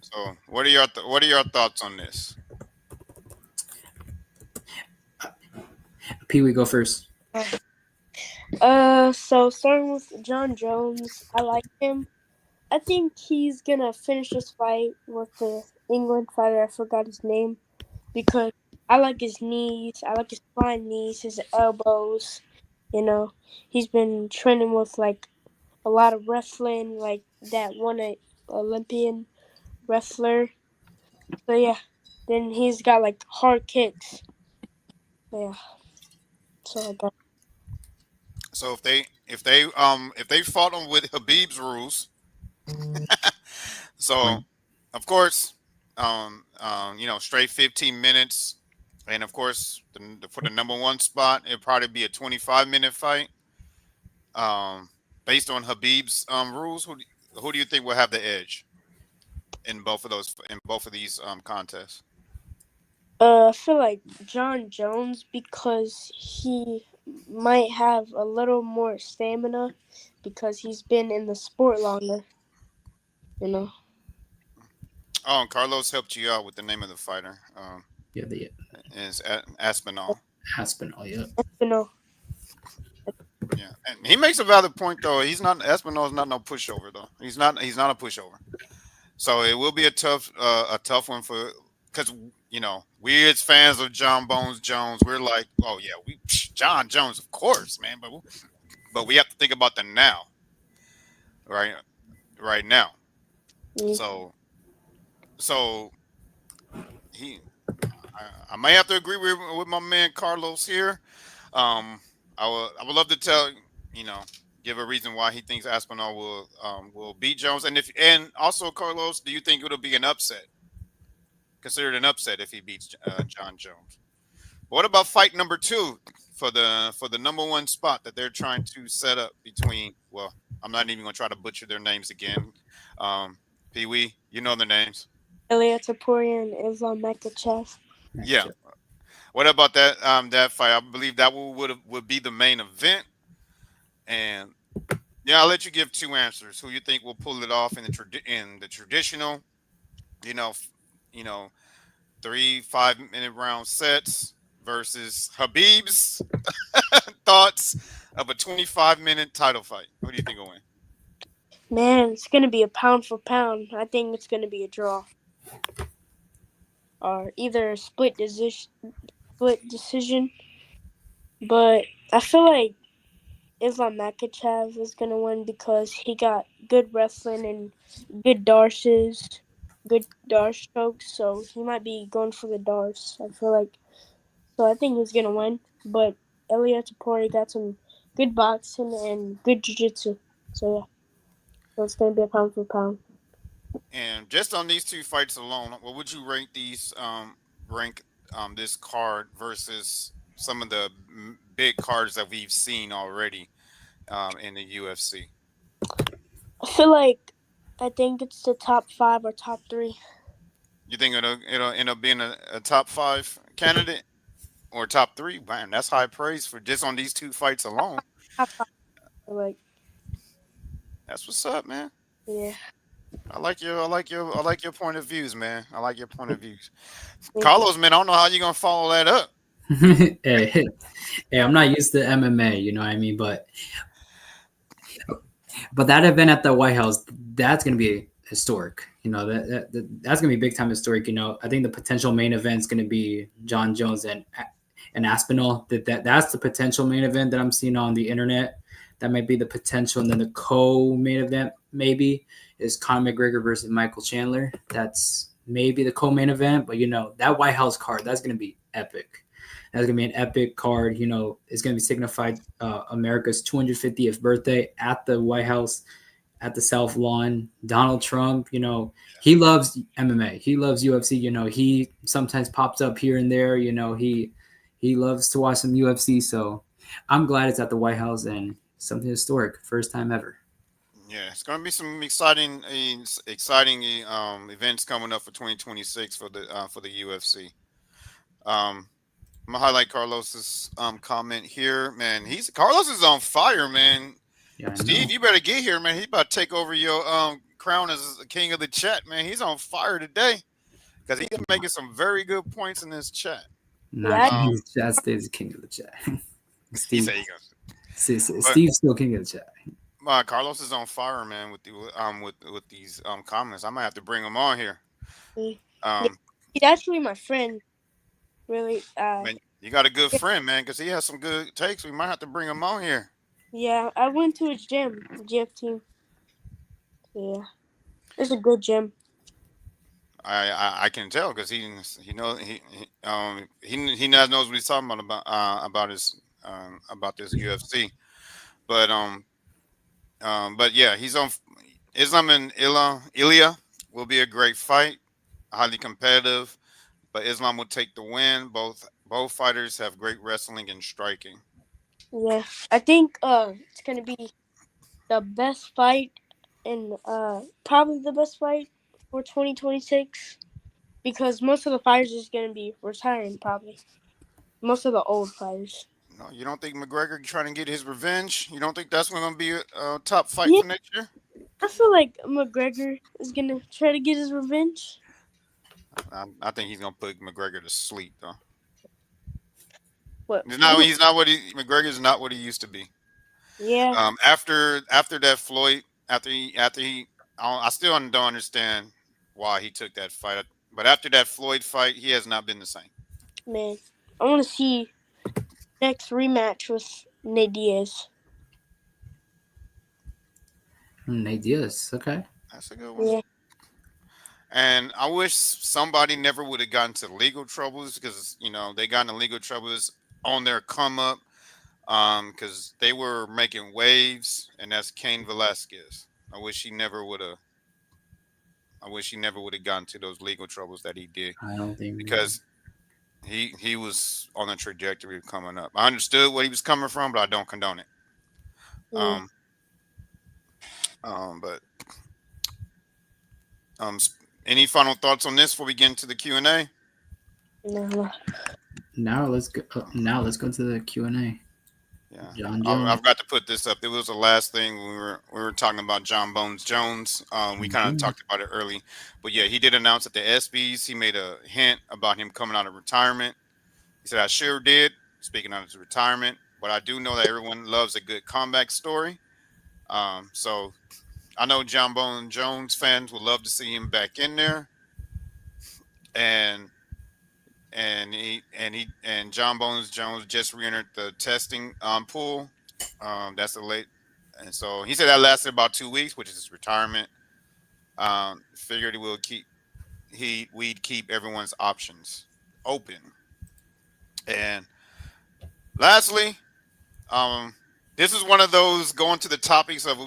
So, what are your thoughts on this? Pee Wee, go first. So starting with John Jones, I like him. I think he's gonna finish this fight with the England fighter. I forgot his name because I like his knees. I like his fine knees, his elbows. You know, he's been training with like a lot of wrestling, like that one Olympian wrestler. So yeah, then he's got like hard kicks. Yeah, so I got. So if they fought him with Habib's rules, so Fine. of course, straight 15 minutes, and of course for the number one spot, it'd probably be a 25-minute fight. Um, Based on Habib's rules, who do you think will have the edge in both of these contests? I feel like John Jones because he might have a little more stamina because he's been in the sport longer. You know, Oh, and Carlos helped you out with the name of the fighter. Yeah, the Is Aspinall. Aspinall. Yeah. you know. Yeah, and he makes a valid point though. He's not Espino's not no pushover though. He's not a pushover. So it will be a tough one for because we as fans of John Bones Jones, we're like, oh yeah, John Jones, of course, man. But we have to think about the now, right? Right now. Mm. So so he, I may have to agree with my man Carlos here. Um, I would love to you know give a reason why he thinks Aspinall will beat Jones, and also Carlos, do you think it'll be an upset? Considered an upset if he beats John Jones. What about fight number two for the number one spot that they're trying to set up between? Well, I'm not even going to try to butcher their names again. Pee Wee, you know their names. Ilya Taporia and Islam Makhachev. Yeah. What about that fight? I believe that would be the main event. And yeah, I'll let you give two answers. Who you think will pull it off in the traditional, you know, you know, 3 5 minute round sets versus Habib's thoughts of a 25-minute title fight. Who do you think will win? Man, it's gonna be a pound for pound. I think it's gonna be a draw or either a split decision. Split decision, but I feel like Islam Makhachev is gonna win because he got good wrestling and good darces, good darce strokes. So he might be going for the darce. I feel like so. I think he's gonna win. But Ilya Taporia got some good boxing and good jiu-jitsu. So yeah, so it's gonna be a pound for pound. And just on these two fights alone, what would you rank this card versus some of the big cards that we've seen already in the UFC? I feel like I think it's the top 5 or top 3. You think it'll end up being a top five candidate or top three? Man, that's high praise for just on these two fights alone. Top 5. Like, That's what's up, man. yeah, I like your point of views, man. I like your point of views. thank you. Carlos, man, I don't know how you gonna follow that up. hey, hey, I'm not used to MMA, you know what I mean? But that event at the White House, that's going to be historic. You know, that's going to be big time historic. You know, I think the potential main event is going to be John Jones and Aspinall. That's the potential main event that I'm seeing on the internet. That might be the potential. And then the co-main event maybe is Conor McGregor versus Michael Chandler. That's maybe the co-main event. But, you know, that White House card, that's going to be epic. That's gonna be an epic card. You know, it's gonna be signified America's 250th birthday at the White House, at the South Lawn. Donald Trump, you know, he loves MMA. He loves UFC. You know, he sometimes pops up here and there. You know, he loves to watch some UFC. So I'm glad it's at the White House and something historic, first time ever. Yeah, it's gonna be some exciting events coming up for 2026 for the UFC. Um, I'm gonna highlight Carlos's comment here, man. He's Carlos is on fire, man. Yeah, I know. Steve, you better get here, man. He's about to take over your crown as the king of the chat, man. He's on fire today because he's making some very good points in this chat. Nah, Yeah, king Um, of the chat stays the king of the chat. he Steve, said he goes, but Steve's still king of the chat. Carlos is on fire, man, with these comments. I might have to bring him on here. yeah. Um, He's actually my friend. Really. man, you got a good friend, man, because he has some good takes. We might have to bring him on here. Yeah, I went to his gym, GF team. Yeah, it's a good gym. I can tell because he knows he now knows what he's talking about his about this UFC. But but yeah, he's on Islam and Ilya will be a great fight, highly competitive. But Islam will take the win. Both fighters have great wrestling and striking. Yeah, I think it's gonna be the best fight and probably the best fight for 2026 because most of the fighters is gonna be retiring probably. Most of the old fighters. No, you don't think McGregor trying to get his revenge? You don't think that's going to be a top fight Yeah, for next year? I feel like McGregor is gonna try to get his revenge. I think he's going to put McGregor to sleep though. What? He's not what he McGregor's not what he used to be. Yeah, After that Floyd after he I still don't understand why he took that fight. But after that Floyd fight, he has not been the same. man. I want to see next rematch with Nate Diaz. Ideas, okay. That's a good one. Yeah, And I wish somebody never would have gotten to legal troubles because they got into legal troubles on their come up because they were making waves, and that's Cain Velasquez. I wish he never would have. I wish he never would have gotten to those legal troubles that he did I don't think. because he was on a trajectory of coming up. I understood where he was coming from, but I don't condone it. yeah. Um, but any final thoughts on this before we get into the Q&A? No. Now let's go. Now let's go to the Q&A. Yeah, John Jones. I've got to put this up. It was the last thing we were talking about John Bones Jones. We kind of talked about it early, but yeah, he did announce at the ESPYS. He made a hint about him coming out of retirement. He said, "I sure did." Speaking of his retirement, but I do know that everyone loves a good comeback story. So I know John Bones Jones fans would love to see him back in there, and and John Bones Jones just re-entered the testing pool. That's the late, and so he said that lasted about 2 weeks, which is his retirement. Figured we'd keep everyone's options open. And lastly, um, this is one of those going to the topics of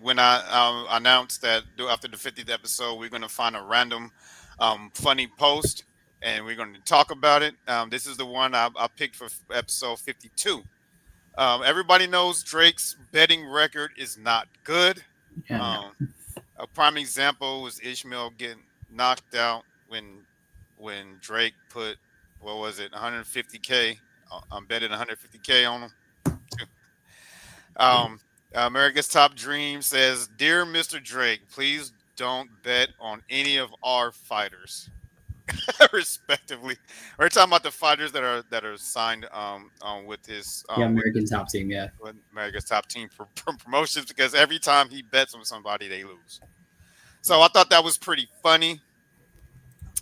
when I announced that after the 50th episode we're going to find a random funny post and we're going to talk about it. This is the one I picked for episode 52. Everybody knows Drake's betting record is not good. Yeah, A prime example was Ishmael getting knocked out when Drake put what was it 150K betted 150K on him. America's Top Dream says, "Dear Mr. Drake, please don't bet on any of our fighters, respectively." We're talking about the fighters that are signed with his Yeah, with American his top team. Yeah, with America's Top Team for promotions because every time he bets on somebody, they lose. So I thought that was pretty funny.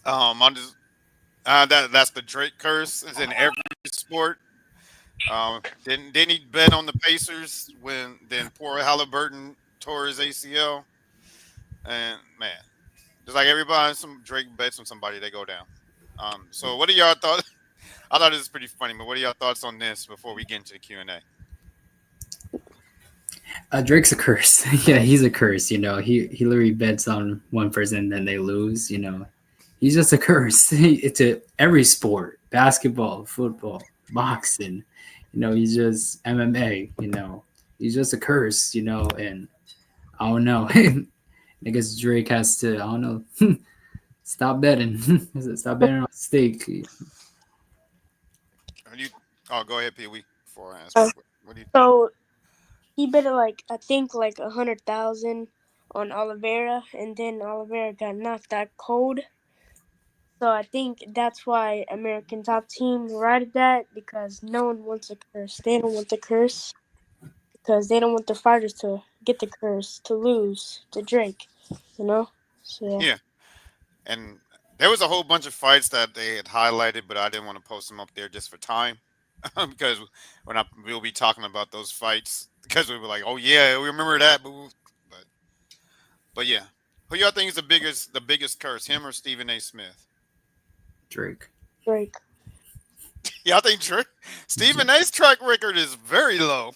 I'm just that's the Drake curse. It's in every sport. Didn't he bet on the Pacers when then poor Halliburton tore his ACL? And man, just like everybody, some Drake bets on somebody, they go down. So what are y'all thoughts? I thought this was pretty funny, but what are y'all thoughts on this before we get into the Q&A? Drake's a curse. Yeah, he's a curse. He literally bets on one person and then they lose. He's just a curse. It's every sport: basketball, football, boxing. He's just MMA. He's just a curse. And I don't know. I guess Drake has to. I don't know. Stop betting. Stop betting on stake. You, oh, go ahead, Pee Wee. Before I answer, Uh, what do you? so he bet like I think like 100,000 on Oliveira, and then Oliveira got knocked out cold. So I think that's why American Top Team righted that because no one wants a curse. They don't want the curse because they don't want the fighters to get the curse to lose to Drake. You know. So yeah. Yeah, and there was a whole bunch of fights that they had highlighted, but I didn't want to post them up there just for time. Because we'll be talking about those fights because we were like, oh yeah, we remember that, but but yeah, who y'all think is the biggest curse, him or Stephen A. Smith? Drake. Drake. Y'all think Stephen A.'s track record is very low,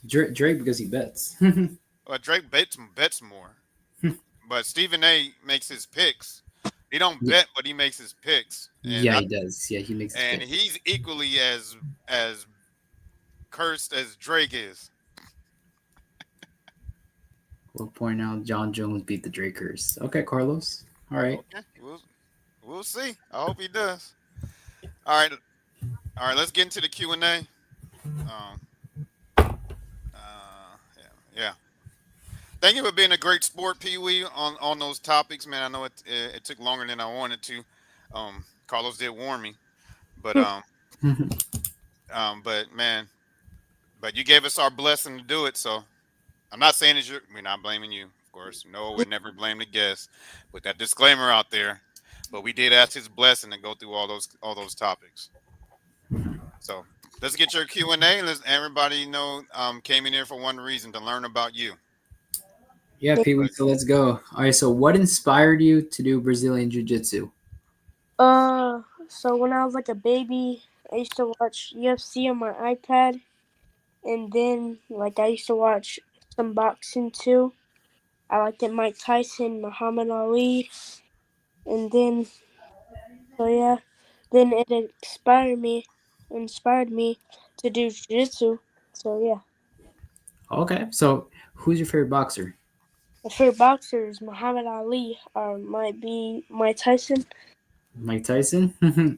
Drake because he bets. but Drake bets more, but Stephen A. makes his picks. He don't bet, but he makes his picks, Yeah, he does. Yeah, he makes his and pick. he's equally as cursed as Drake is. We'll point out John Jones beat the Drakers. Okay, Carlos. All right. Okay, we'll see. I hope he does. All right, all right. Let's get into the Q&A. Um, yeah, yeah. Thank you for being a great sport, Pee Wee, on those topics, man. I know it took longer than I wanted to. Carlos did warn me, but but man, but you gave us our blessing to do it. So I'm not saying we're not blaming you, of course. No, we never blame the guest. Put that disclaimer out there. But we did ask his blessing to go through all those topics. So let's get your Q&A. Let everybody know came in here for one reason, to learn about you. Yeah, Pee Wee. So let's go. All right. So, what inspired you to do Brazilian Jiu Jitsu? So when I was like a baby, I used to watch UFC on my iPad, and then like I used to watch some boxing too. I liked it Mike Tyson, Muhammad Ali, and then so yeah, then it inspired me to do jiu-jitsu. So yeah, Okay. So, who's your favorite boxer? my favorite boxer is Muhammad Ali, or might be Mike Tyson. Mike Tyson. Mm,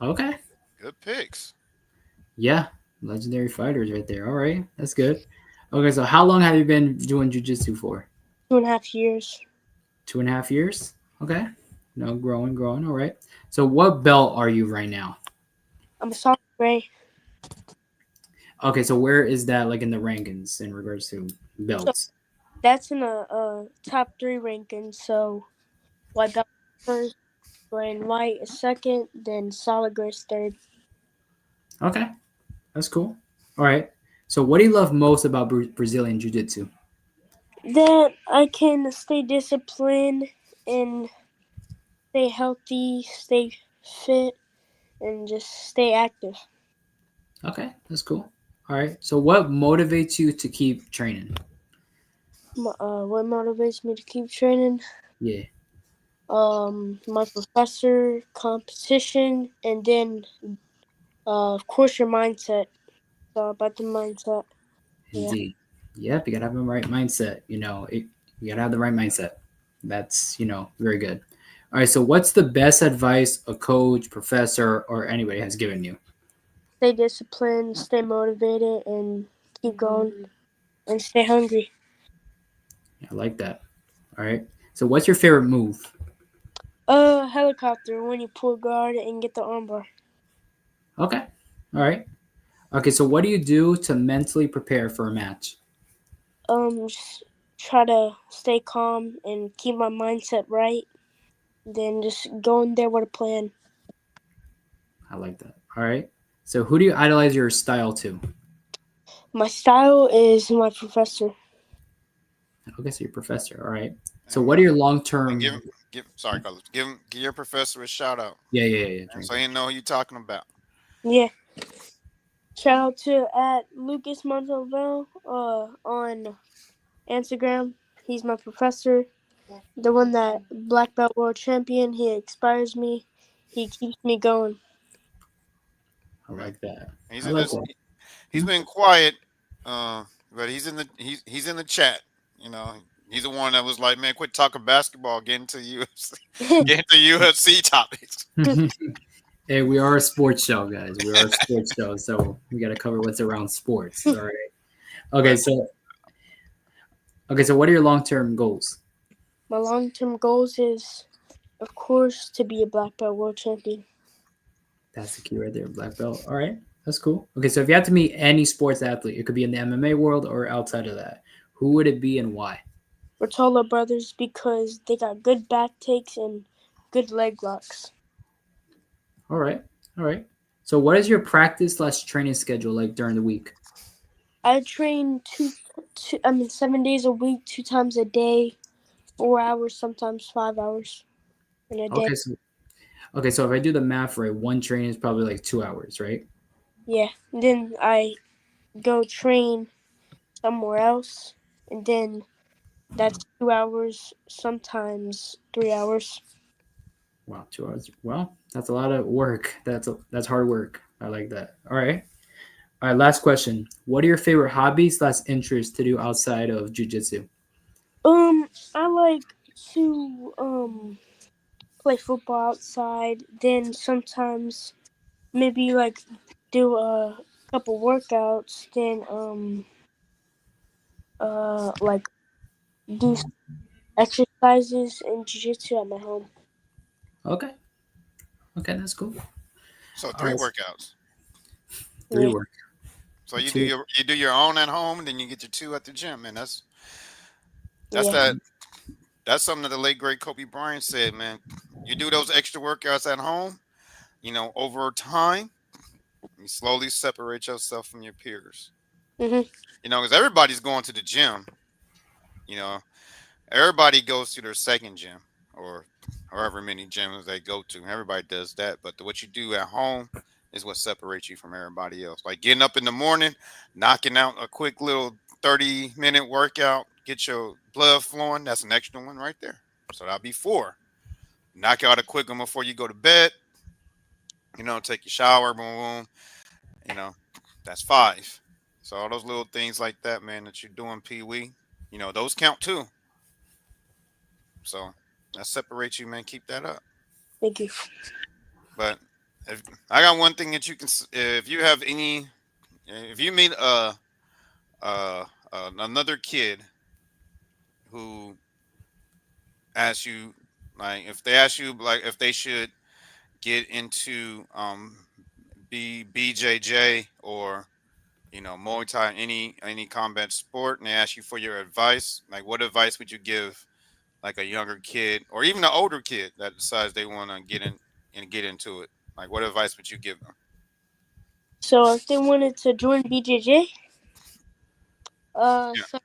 Okay. good picks. Yeah, legendary fighters right there. All right, that's good. Okay, so how long have you been doing Jiu Jitsu for? 2.5 years. 2.5 years. Okay. No, growing, growing. All right. So, what belt are you right now? I'm a soft gray. Okay, so where is that like in the rankings in regards to So belts? that's in a top three ranking. So white belt first, gray and white is second, then solid gray is third. Okay, that's cool. All right. So, what do you love most about Brazilian Jiu Jitsu? Then I can stay disciplined and stay healthy, stay fit, and just stay active. Okay, that's cool. All right. So, what motivates you to keep training? What motivates me to keep training? Yeah. My professor, competition, and then of course your mindset. So about the mindset. Yeah. Indeed. Yep, you gotta have the right mindset. You gotta have the right mindset. That's very good. All right. So, what's the best advice a coach, professor, or anybody has given you? Stay disciplined, stay motivated, and keep going and stay hungry. I like that. All right. So what's your favorite move? Helicopter when you pull guard and get the armbar. Okay. All right. Okay. So what do you do to mentally prepare for a match? Just try to stay calm and keep my mindset right. Then just go in there with a plan. I like that. All right. So who do you idolize your style to? My style is my professor. Okay, so your professor. All right. So And, what are your long and term? sorry, Carlos, give your professor a shout out, Yeah. so Drink. you know who you talking about. Yeah. Shout out to at Lucas Montalvo on Instagram. He's my professor. The one that black belt world champion. He inspires me. He keeps me going. I Right. like that. He's I in like this. that. He's been quiet, but he's in the chat. You know, he's the one that was like, "Man, quit talking basketball. Get into UFC, get into UFC topics." Hey, we are a sports show, guys. We are a sports show, so we got to cover what's around sports. All right. Okay, But so what are your long term goals? My long term goals is, of course, to be a black belt world champion. That's the key right there, black belt. All right, that's cool. Okay, so if you had to meet any sports athlete, it could be in the MMA world or outside of that. Who would it be and why? Rotolo brothers because they got good back takes and good leg locks. All right, all right. So what is your practice slash training schedule like during the week? I train 7 days a week, 2 times a day, 4 hours, sometimes 5 hours in a day. Okay, so if I do the math right, one training is probably like 2 hours, right? Yeah. Then I go train somewhere else, and then that's 2 hours, sometimes 3 hours. Wow, 2 hours. Well, that's a lot of work. That's hard work. I like that. All right. All right, last question. What are your favorite hobbies slash interests to do outside of jujitsu? I like to play football outside. Then sometimes maybe like do a couple workouts. Then like do exercises and jiu-jitsu at my home. Okay. Okay, that's cool. so All three right, workouts. three Yeah. work. So Two. you do your own at home, and then you get your two at the gym, and that's Yeah. that. That's something that the late great Kobe Bryant said, man. You do those extra workouts at home, over time, you slowly separate yourself from your peers. Mhm. Because everybody's going to the gym. You know, everybody goes to their second gym or however many gyms they go to. Everybody does that, but what you do at home is what separates you from everybody else. Like getting up in the morning, knocking out a quick little 30-minute workout, get your blood flowing. That's an extra one right there. So that'll be four. Knock out a quick one before you go to bed. Take your shower, boom, boom. You know, that's five. So all those little things like that, man, that you're doing, Pee Wee, those count too. So that separates you, man. Keep that up. Thank you. But if I got one thing that you can, if you have any, if you meet another kid who asks you, like, if they ask you, like, if they should get into BJJ or Muay Thai, any combat sport, and they ask you for your advice, like, what advice would you give, like, a younger kid or even an older kid that decides they want to get into it? Like, what advice would you give them? So if they wanted to join BJJ, Yeah. so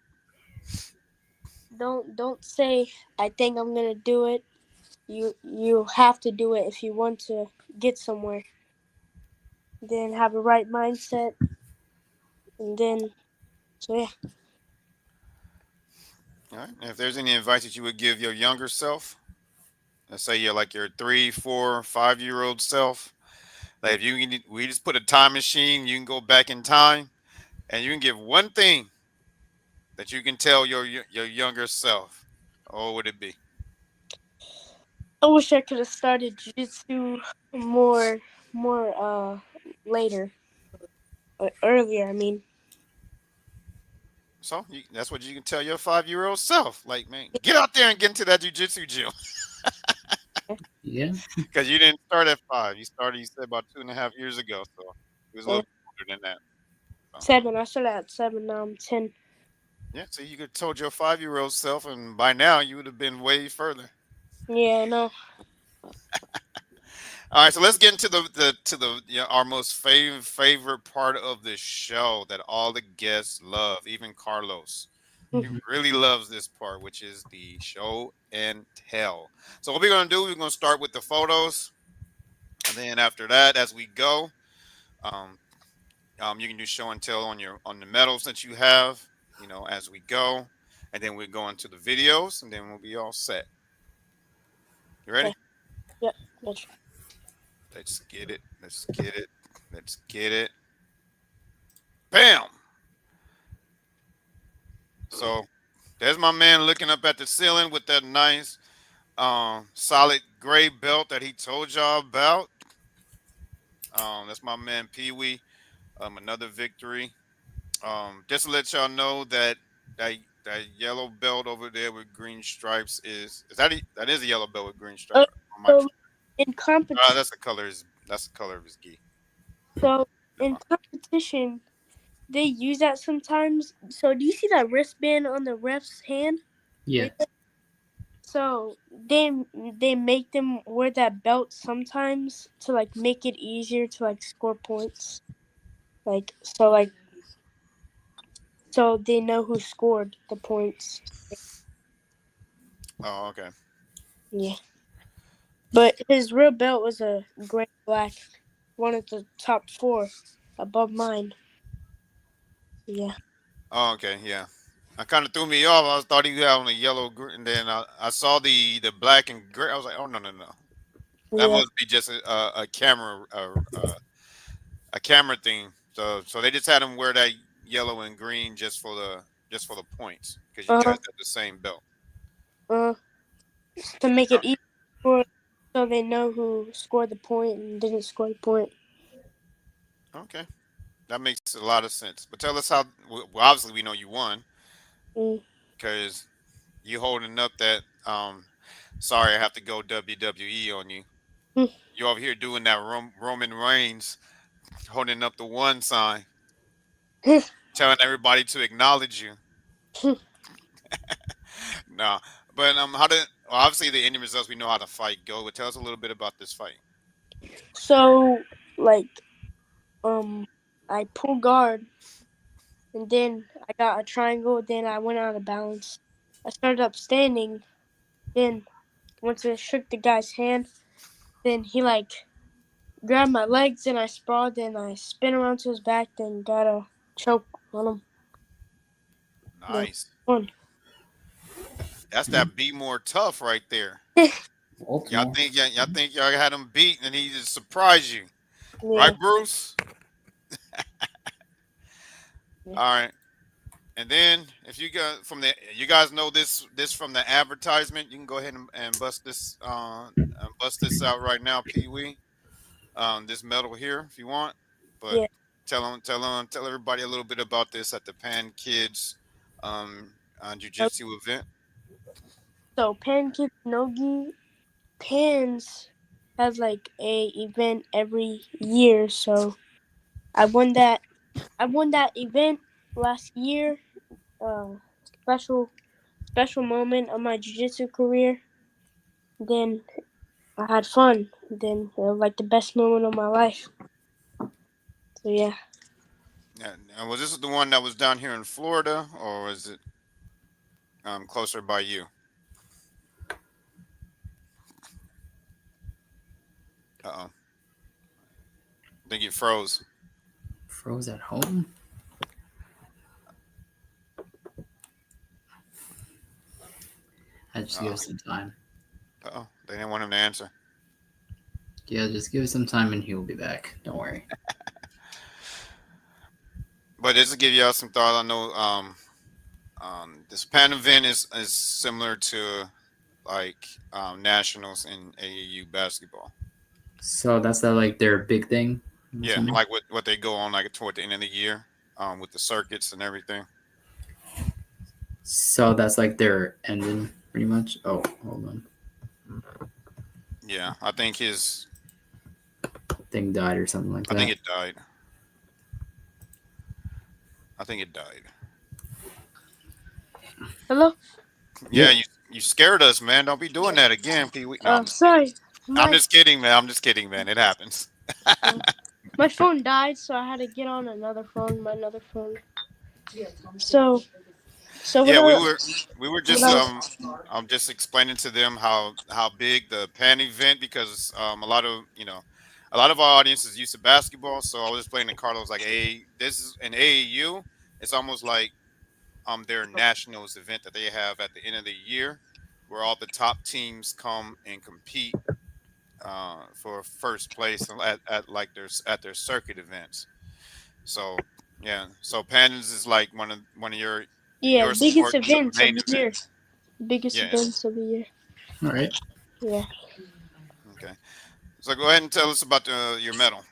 don't say I think I'm gonna do it. You have to do it if you want to get somewhere. Then have a right mindset, and then so yeah. All right. If there's any advice that you would give your younger self, let's say you're like your 3, 4, 5 year old self, like if we just put a time machine, you can go back in time, and you can give one thing that you can tell your younger self. What would it be? I wish I could have started jiu-jitsu more later, earlier. I mean, So that's what you can tell your 5-year-old self. Like, man, get out there and get into that jujitsu gym. Yeah. Because you didn't start at 5. You started, you said, about 2.5 years ago. So it was a Yeah. little bit older than that. So, 7. I started at 7. Now I'm 10. yeah, so you could have told your 5-year-old self, and by now you would have been way further. Yeah, I know. All right, so let's get into the our most favorite part of this show that all the guests love, even Carlos. He Mhm. really loves this part, which is the show and tell. So what we're gonna do, we're gonna start with the photos, and then after that, as we go, um, you can do show and tell on the medals that you have, as we go, and then we go into the videos, and then we'll be all set. You ready? Okay. Yep. That's Let's get it. Let's get it. Let's get it. Bam. So there's my man looking up at the ceiling with that nice, solid gray belt that he told y'all about. That's my man Pee Wee. Another victory. Just to let y'all know that yellow belt over there with green stripes that is a yellow belt with green stripe oh, on my. so in competition. That's the color of his gi. So Never in mind. competition, they use that sometimes. So do you see that wristband on the ref's hand? Yeah. Right there? So they make them wear that belt sometimes to like make it easier to like score points. So they know who scored the points. Oh, okay. Yeah. But his real belt was a gray black, one of the top 4 above mine. Yeah. Oh, okay. Yeah. I kind of threw me off. I thought he had on a yellow, and then I saw the black and gray. I was like, oh no no no, that Yeah. must be just a camera a camera thing. So they just had him wear that yellow and green just for the points because you guys Uh have the same belt. uh to make it easy for so they know who scored the point and didn't score the point. Okay, that makes a lot of sense. But tell us how. Well, obviously we know you won Mm. because you holding up that. Sorry, I have to go WWE on you. You over here doing that Roman Reigns holding up the one sign, telling everybody to acknowledge you. No, but how did obviously the ending results we know how the fight go. But tell us a little bit about this fight. So like um I pulled guard and then I got a triangle, then I went out of balance. I started up standing, then once I shook the guy's hand, then he like grabbed my legs and I sprawled and I spin around to his back, then got a choke on him. Then Nice. won. That's Mhm. that be more tough right there. Y'all Baltimore. think y'all think y'all had him beat and he just surprised you, right, Yeah. Bruce? Yeah. All right. And then if you guys know this from the advertisement, you can go ahead and bust this out right now, Pee Wee. This medal here if you want, but Yeah. tell everybody a little bit about this at the Pan Kids Jiu-Jitsu event. So Pancake Nogi Pans has like a event every year. So I won that. I won that event last year. Uh, special special moment of my jiu-jitsu career. Then I had fun. Then like the best moment of my life. So yeah. Yeah, and was this the one that was down here in Florida, or was it closer by you? Uh oh, I think you froze. Froze at home. I just give Uh it some time. oh, they didn't want him to answer. Yeah, just give it some time and he'll be back. Don't worry. But just to give y'all some thought, I know this Pan event is similar to like nationals in AAU basketball. So that's like their big thing. I'm Yeah, assuming. like what they go on like toward the end of the year, with the circuits and everything. So that's like their ending, pretty much. Oh, hold on, Yeah, I think his. thing died or something like I think that. it died. I think it died. Hello. Yeah, Yep. you scared us, man. Don't be doing that again, Pee Wee. No, I'm just kidding. Sorry. I'm My just kidding, man. I'm just kidding, man. It happens. uh, my phone died, so I had to get on another phone. My another phone. So what Yeah, we I were we were what just I was I'm just explaining to them how big the pan event, because a lot of a lot of our audience is used to basketball. So I was explaining to Carlos, like, hey, this is an AAU. It's almost like their nationals event that they have at the end of the year, where all the top teams come and compete for first place at like at their circuit events. So yeah, so Pans is like one of yeah, your biggest sports events of main the year. events. Biggest Yeah. events of the year. All right. Yeah. Okay. So go ahead and tell us about your medal.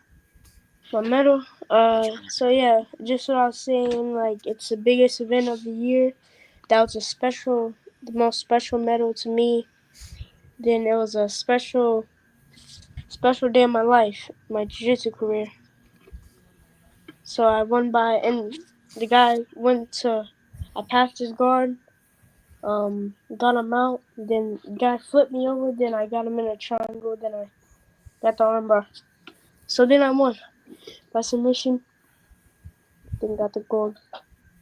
My medal. What you So yeah, just what I was saying. Like it's the biggest event of the year. That was the most special medal to me. Then it was a special day in my life, my jiu-jitsu career. So I won by, and the guy went to, I passed his guard, got him out. Then the guy flipped me over. Then I got him in a triangle. Then I got the armbar. So then I won by submission. Then got the gold.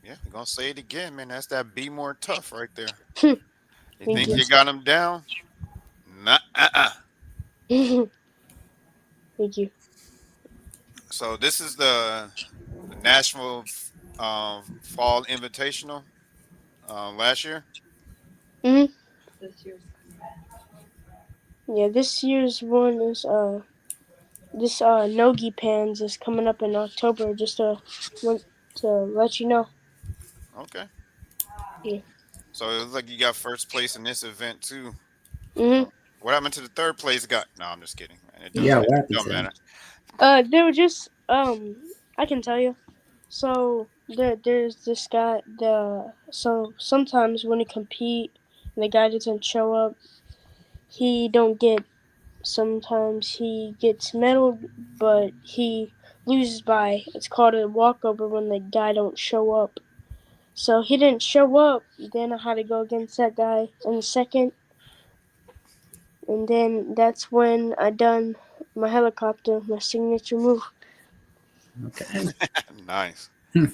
Yeah, we're gonna say it again, man. That's that be more tough right there. Thank You think you. you got him down? Nah. Thank you. So this is the National Fall Invitational last year. hmm Yeah, this year's one is this Nogi Pans is coming up in October. Just want to let you know. Okay. Yeah. So it looks like you got first place in this event too. hmm Uh, what happened to the third place guy? No, I'm just kidding, man. Yeah, what It happened don't to him? matter. They were just I can tell you. So there's this guy. So sometimes when he compete and the guy doesn't show up, he don't get. Sometimes he gets medaled, but he loses by. It's called a walkover when the guy don't show up. So he didn't show up. Then I had to go against that guy in the second, and then that's when I done my helicopter, my signature move. Okay. Nice. Hmm.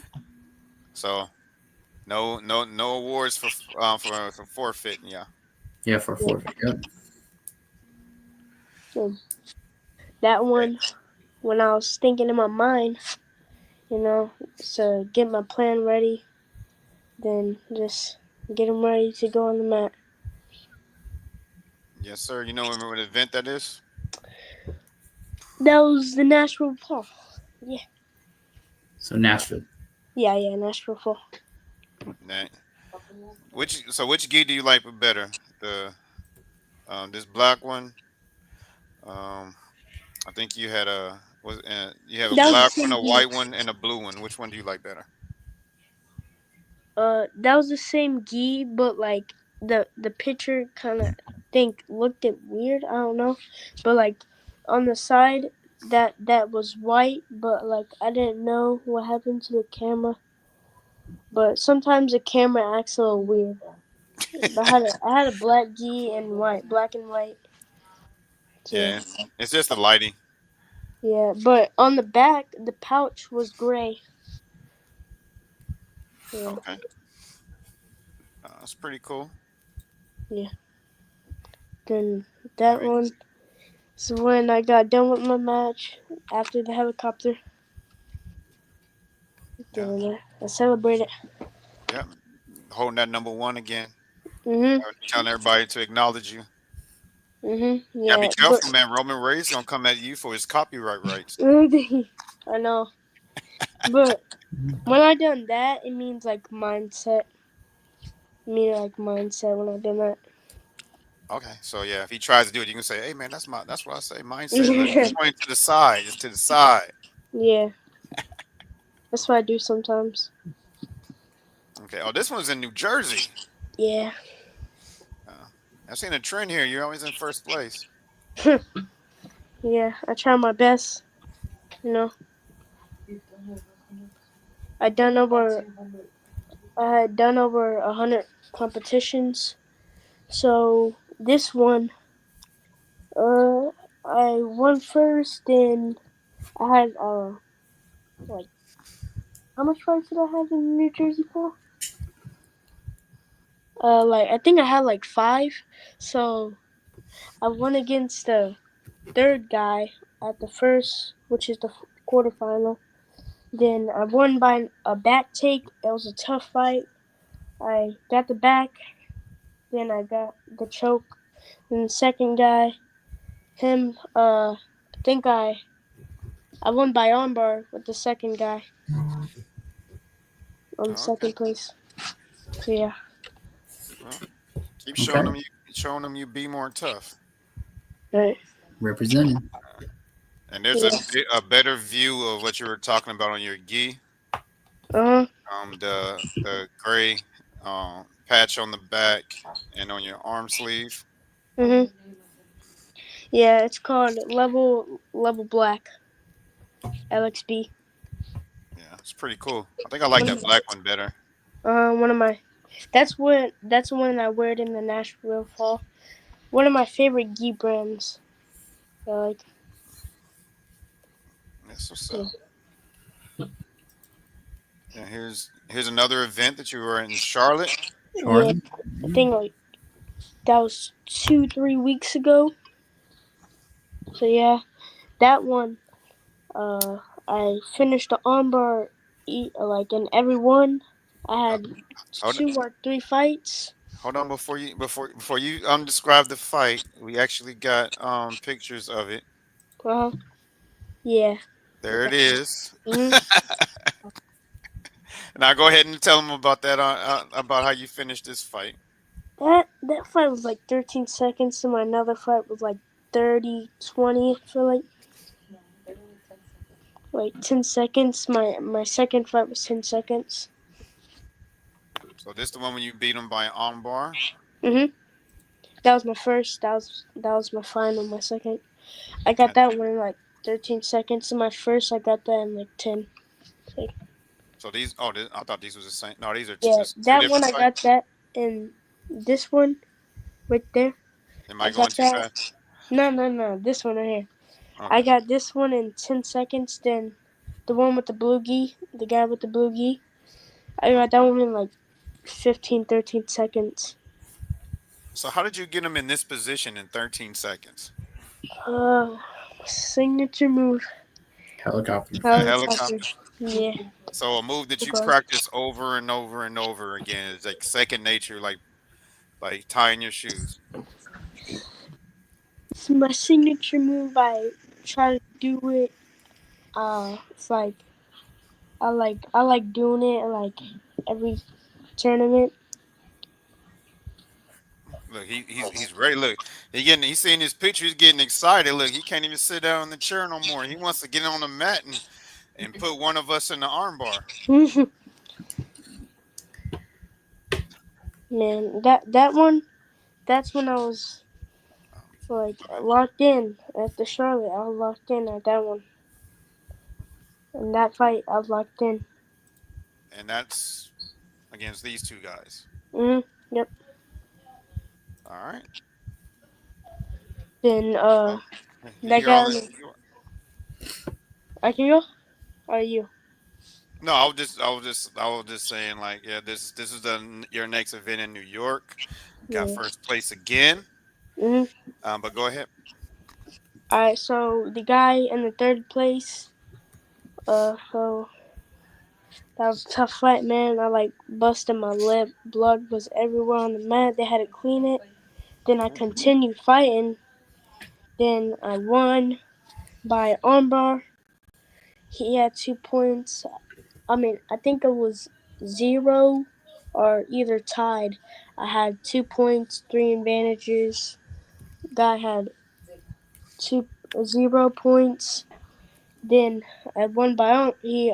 So no awards for forfeiting. Yeah. Yeah, for Yeah. forfeit. Yep. So that one, when I was thinking in my mind, to get my plan ready, then just get him ready to go on the mat. Yes, sir. You know, remember what event that is? That was the Nashville Fall. Yeah, So Nashville. yeah, Nashville Fall. Nah. Which gi do you like better? The this black one. Um, I think you had you have a That was the black one, same a gi. white one, and a blue one. Which one do you like better? That was the same gi, but like the picture kind of think looked it weird. I don't know, but like on the side that was white, but like I didn't know what happened to the camera. But sometimes the camera acts a little weird. I had a black gi and black and white. So Yeah, it's just the lighting. yeah, but on the back the pouch was gray. Yeah, Okay, that's pretty cool. yeah. Then All that right. one. So when I got done with my match after the helicopter, Yeah, then I celebrated. yeah. Holding that number one again. Mhm. Telling everybody to acknowledge you. Yeah, be Yeah, but careful, man. Roman Reigns gonna come at you for his copyright rights. I know. But when I done that, it means like mindset. Like mindset when I done that. Okay, so yeah, if he tries to do it, you can say, "Hey, man, that's what I say. Mindset. Look, just point to the side, just to the side." Yeah, that's what I do sometimes. Okay. Oh, this one's in New Jersey. Yeah. Uh, I've seen a trend here. You're always in first place. Yeah, I try my best. You know, I done over. I had done over 100 competitions. So this one, uh, I won first. Then I had like how much fights did I have in New Jersey for? Like I think I had like 5. So I won against the third guy at the first, which is the quarterfinal. Then I won by a back take. It was a tough fight. I got the back. Then I got the choke. Then the second guy, him, I think I won by armbar with the second guy on Oh, okay. second place. So yeah. Well, keep Okay. showing them you be more tough. Right. Representing. And there's Yeah. a better view of what you were talking about on your gi. Uh huh. The gray patch on the back and on your arm sleeve. Mhm. Yeah, it's called level black LXB. Yeah, it's pretty cool. I think I like One that of my, black one better. one of my. That's when I wear it in the Nashville fall. One of my favorite gi brands. Like That's what's yeah. up. Yeah, here's another event that you were in Charlotte. Yeah, Charlotte. I think like that was 2-3 weeks ago. So yeah, that one. I finished the armbar. Like in every one, I Uh, had hold 2 or 3 fights. hold on before you describe the fight. We actually got pictures of it. Uh, yeah. There it is. Mhm. Now go ahead and tell them about that about how you finished this fight. That fight was like 13 seconds, and my another fight was like 30-20 for like 10 seconds. My second fight was 10 seconds. So this the one when you beat him by armbar. Mhm. That was my first. That was my final. My second. I got And that one in like 13 seconds. And my first, I got that in like 10. Like, so I thought these was the same. No, these are yeah, just two that one different I fights. got that, and this one right there, Am I I going got too that. fast? No, no, no, this one right here. I Okay. got this one in 10 seconds. Then the one with the blue gi, the guy with the blue gi, I Uh, got that one in like 15, 13 seconds. So how did you get him in this position in 13 seconds? Uh, signature move, Helicopter. A helicopter. helicopter. Yeah, So a move that you okay. practice over and over and over again is like second nature, like tying your shoes. It's my signature move. I try to do it. It's like I like doing it like every tournament. Look, he's ready. Look, he's seeing his picture. He's getting excited. Look, he can't even sit down in the chair no more. He wants to get on the mat and put one of us in the armbar. Man, that one. That's when I was like My bad. locked in at the Charlotte. I was locked in at that one. In that fight, I was locked in. And that's against these two guys. Yep. All right. Then So that you're guy all on in the New York. I can go. Or you? No, I was just saying like, yeah, this is your next event in New York. Got Yeah. first place again. Mhm. But go ahead. All right. So the guy in the third place. So that was a tough fight, man. I like busted my lip. Blood was everywhere on the mat. They had to clean it. Then I Ooh, continued fighting. Then I won by armbar. He had 2 points. I mean, I think it was 0 or either tied. I had 2 points, 3 advantages. Guy had 0 points. Then I won by he.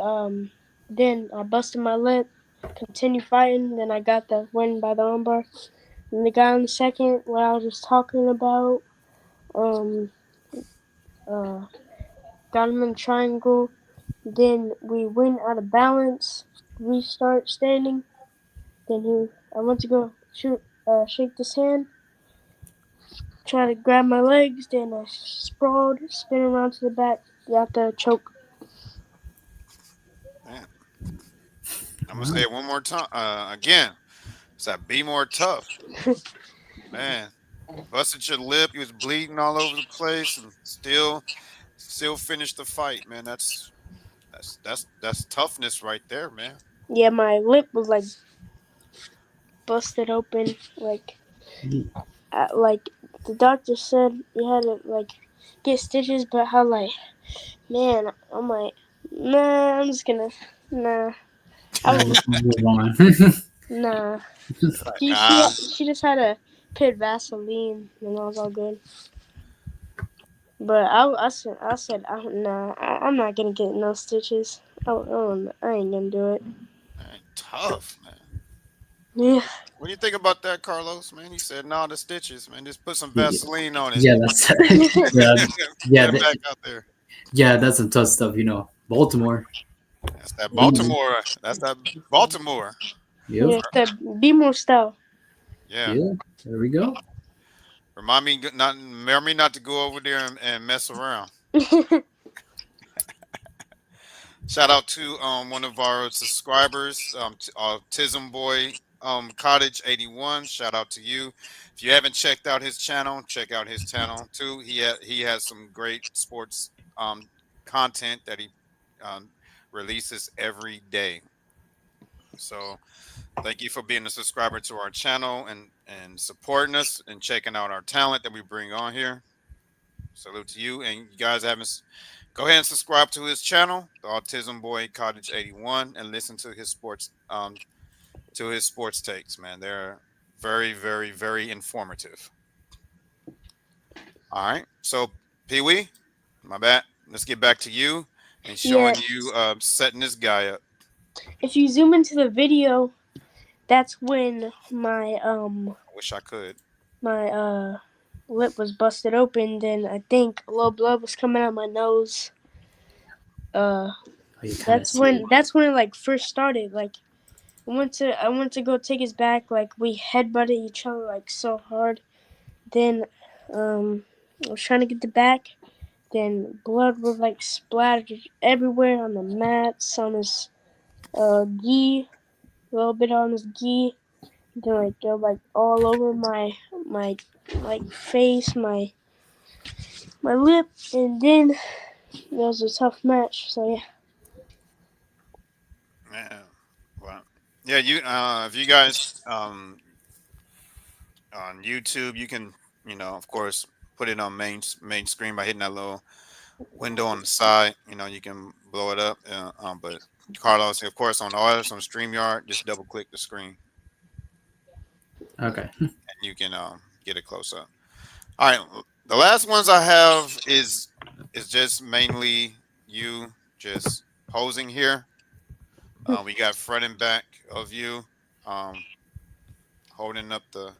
Then I busted my lip. continue fighting. Then I got the win by the armbar. And the guy on the second, what I was just talking about, um, uh, got him in the triangle. Then we went out of balance, restart standing. Then I went to go shake this hand, try to grab my legs. Then I sprawled, spin around to the back, got the choke. Man, I'm gonna say it one more time. Again, it's that be more tough, man. Busted your lip. You was bleeding all over the place, and still finished the fight, man. That's toughness right there, man. Yeah, my lip was like busted open, like the doctor said you had to like get stitches, but how like man, I'm like nah, I'm just gonna nah. I We're was just gonna move on. nah. Like, She just had to put Vaseline and I was all good. But I said nah, I'm not gonna get no stitches. I ain't gonna do it. man, tough, man. Yeah, What do you think about that, Carlos? Man, he said, "No, the stitches, man. Just put some Yeah, Vaseline on it. yeah, that's yeah, Get yeah, him back out there." yeah. That's some tough stuff, you know. Baltimore. That's that Easy. Baltimore. That's that Baltimore. Yep. yeah. The be more style. Yeah. Yeah. There we go. Remind me not to go over there and mess around. Shout out to one of our subscribers, Autism Boy Cottage 81. Shout out to you. If you haven't checked out his channel, check out his channel too. He has some great sports content that he um, releases every day. So thank you for being a subscriber to our channel and supporting us and checking out our talent that we bring on here. Salute to you. And you guys haven't go ahead and subscribe to his channel, the Autism Boy Cottage 81, and listen to his sports takes, man. They're very, very, very informative. All right. So Pee Wee, my bad. Let's get back to you and Yeah, showing you setting this guy up. if you zoom into the video, that's when I wish I could. my lip was busted open. Then I think a little blood was coming out my nose. Uh, Oh, you kind of see it. that's when it like first started. Like I went to go take his back. Like we headbutted each other like so hard. Then I was trying to get the back. Then blood was like splattered everywhere on the mats, on his gi, a little bit on his gi. Then like they're like all over my like face, my lip, and then it was a tough match. So yeah. Yeah. Well, yeah. If you guys on YouTube, you can, of course, put it on main screen by hitting that little window on the side. You can blow it up. But Carlos, of course, on ours on StreamYard, just double click the screen Okay. and you can get it close up. All right, the last ones I have is just mainly you just posing here. We got front and back of you, holding up the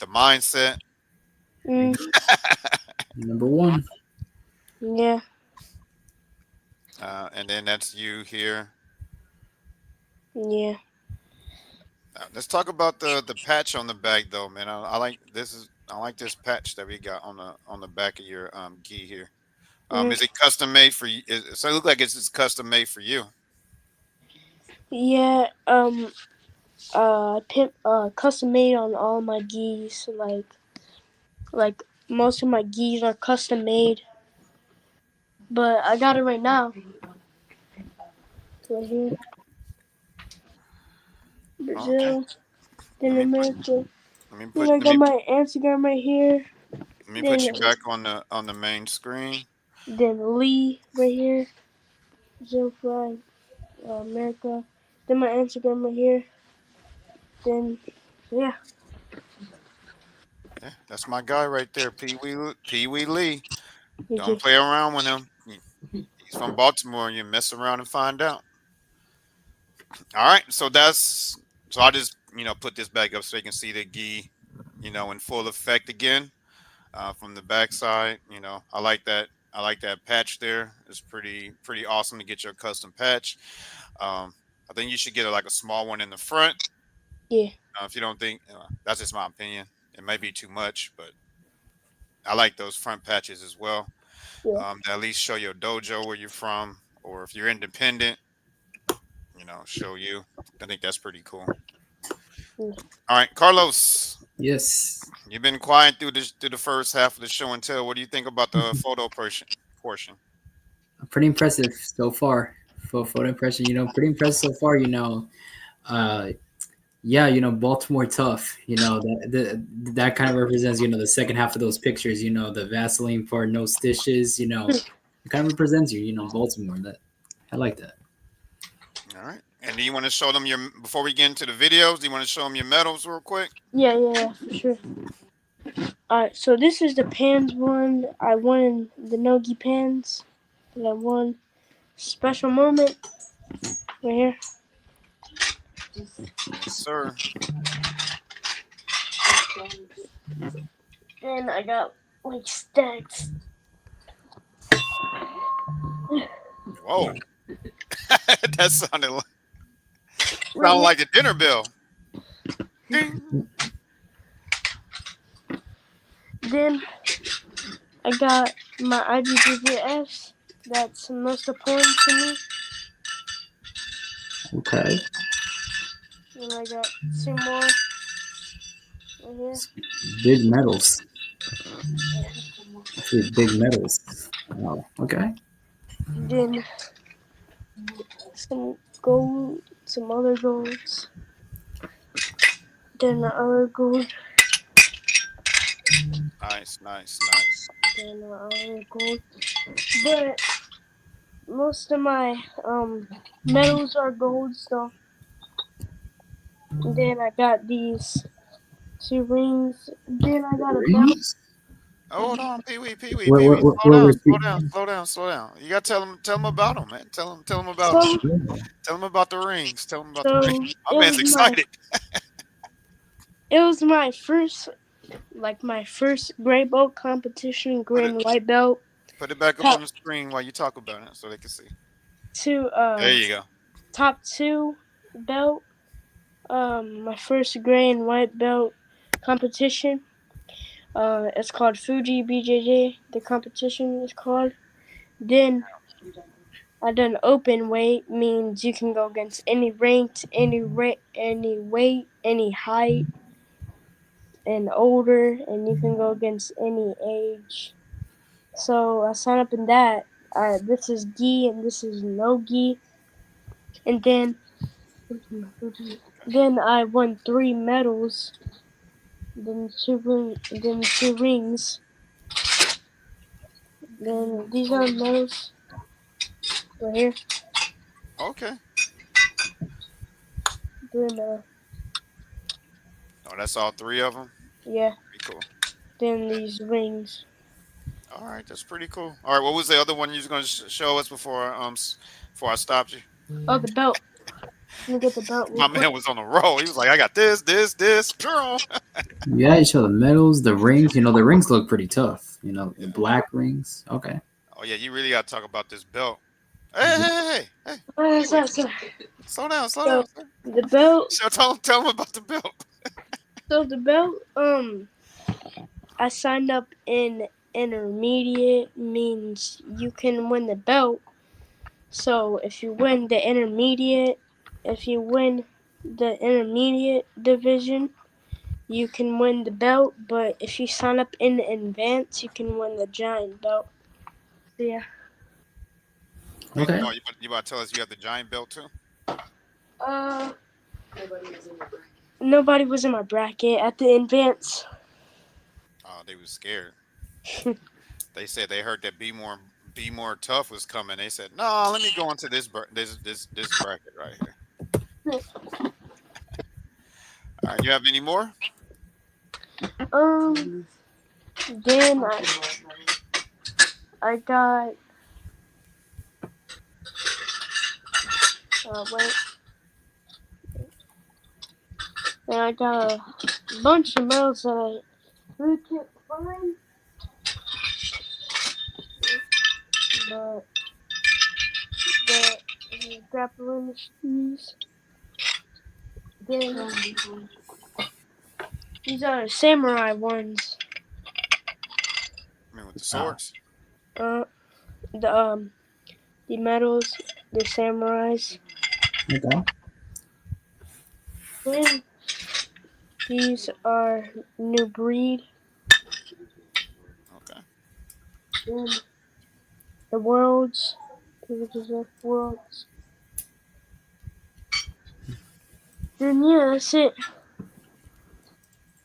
mindset. Mm, Number one. yeah. And then that's you here. Yeah. Let's talk about the patch on the back though, man. I like this patch that we got on the back of your gi here. Mm, Is it custom made for you? So it look like it's just custom made for you. yeah. Custom made on all my gis. Like most of my gis are custom made. But I got it right now. Right here. Okay. Brazil. Then Let me put America. let me Then put I got my Instagram right here. let me put Then you back on the main screen. Lee right here. Brazil flag. America. Then my Instagram right here. Then yeah. Yeah, that's my guy right there, Pee Wee Lee. You Don't just play around with him. He's from Baltimore. You mess around and find out. All right, so I just put this back up so you can see the gi, in full effect again from the backside. I like that. I like that patch there. It's pretty awesome to get your custom patch. I think you should get like a small one in the front. Yeah, If you don't think that's just my opinion, it may be too much, but I like those front patches as well. yeah. To at least show your dojo where you're from, or if you're independent, show you. I think that's pretty cool. Yeah. All right, Carlos, Yes. you've been quiet through the first half of the show and tell. What do you think about the photo portion? Pretty impressive so far. For photo impression, pretty impressive so far. Uh, yeah, Baltimore tough. That kind of represents the second half of those pictures. The Vaseline for no stitches. It kind of represents Baltimore. That I like that. All right, and do you want to show them your before we get into the videos? Do you want to show them your medals real quick? Yeah, for sure. Alright, so this is the pans one. I won the Nogi pans that I won. Special moment right here. Yes, sir. And I got like stacks. Whoa, that sounded like a dinner bell. Ding. Then I got my IBBS. That's most important to me. Okay. And I got 2 more right here. Big medals. Actually, big medals. Wow. Okay. Then some gold, some other golds. Then the other gold. Nice. Then the other gold. But most of my medals are gold stuff. Then I got these 2 rings. Then I got a belt. Rings? Oh, hold on, Pee Wee, Where, slow down, where, slow down. You gotta tell them about them, man. Tell them about them. So, Tell them about the rings. Tell them about so the rings. My man's excited. it was my first gray belt competition, gray and white belt. Put it back up on the screen while you talk about it so they can see. There you go. Top 2 belt. My first gray and white belt competition. It's called Fuji BJJ. The competition is called. Then I done open weight, means you can go against any ranked, any weight, any height, and older, and you can go against any age. So I signed up in that. This is gi and this is no gi, and then I won 3 medals. Then 2 rings. Then these are medals right here. Okay. Then Oh, that's all 3 of them. yeah. Pretty cool. Then these rings. All right, that's pretty cool. All right, what was the other one you was gonna show us before I stopped you? Oh, the belt. Let me get the belt. My man was on a roll. He was like, I got this. Yeah, you show the medals, the rings. The rings look pretty tough. The black rings. Okay. Oh yeah, you really got to talk about this belt. Hey. Sorry. Slow down. So, the belt. So tell them about the belt. So the belt. I signed up in intermediate, means you can win the belt. So if you win the intermediate division, you can win the belt. But if you sign up in advance, you can win the giant belt. So yeah. Okay. Oh, you about to tell us you have the giant belt too? Nobody was in my bracket at the advance. Oh, they was scared. They said they heard that Be More Tough was coming. They said, "No, let me go into this bracket right here." All right, you have any more? Then I got wait. And I got a bunch of medals that I really can't find. But the grappling shoes. Then these are samurai ones. I mean, with the swords. Uh, the medals, the samurais. Okay. Then these are new breed. Okay. Then the worlds. These are the worlds. Then yeah, that's it.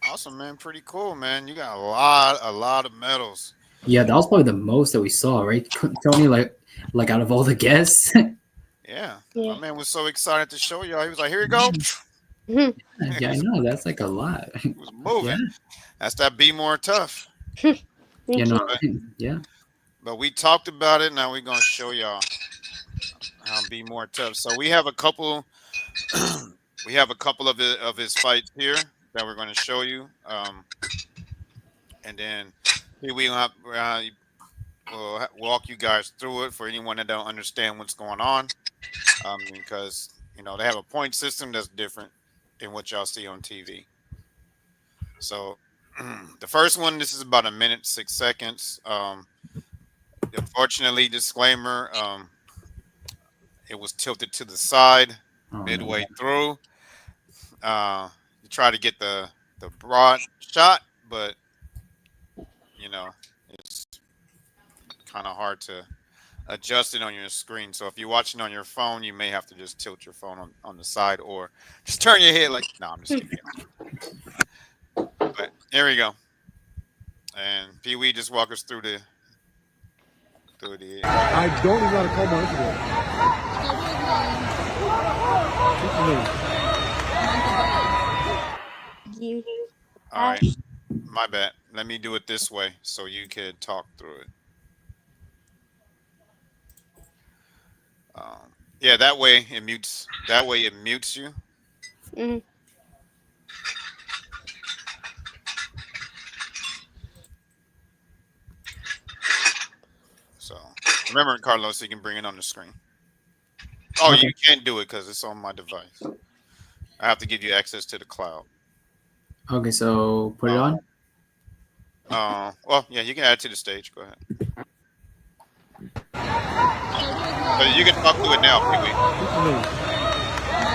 Awesome, man. Pretty cool, man. You got a lot of medals. Yeah, that was probably the most that we saw, right? Tony, like out of all the guests. Yeah. Yeah. My man was so excited to show y'all. He was like, "Here you go." Mhm. Yeah, I know. That's like a lot. He was moving. Yeah. That's that be more tough. Thank You know. you. Yeah. But we talked about it. Now we're gonna show y'all how be more tough. So we have a couple. We have a couple of his fights here that we're going to show you. And then here we'll have we'll walk you guys through it for anyone that don't understand what's going on. Because you know they have a point system that's different than what y'all see on TV. So the first one, this is about 1 minute 6 seconds. Unfortunately, disclaimer, it was tilted to the side Oh, midway no. through. You try to get the broad shot, but you know it's kind of hard to adjust it on your screen. So if you're watching on your phone, you may have to just tilt your phone on the side or just turn your head like. No, I'm just kidding. But here we go. And Pee Wee, just walk us through the. I don't even know how to call my Instagram. What's your name? You. All right, my bad. Let me do it this way so you could talk through it. Yeah, that way it mutes. That way it mutes you. Mm-hmm. So remember, Carlos, you can bring it on the screen. Oh, Okay. you can't do it because it's on my device. I have to give you access to the cloud. Okay, so put it on. Well, yeah, you can add it to the stage. Go ahead. So you can talk to it now, Pee Wee. What's your name?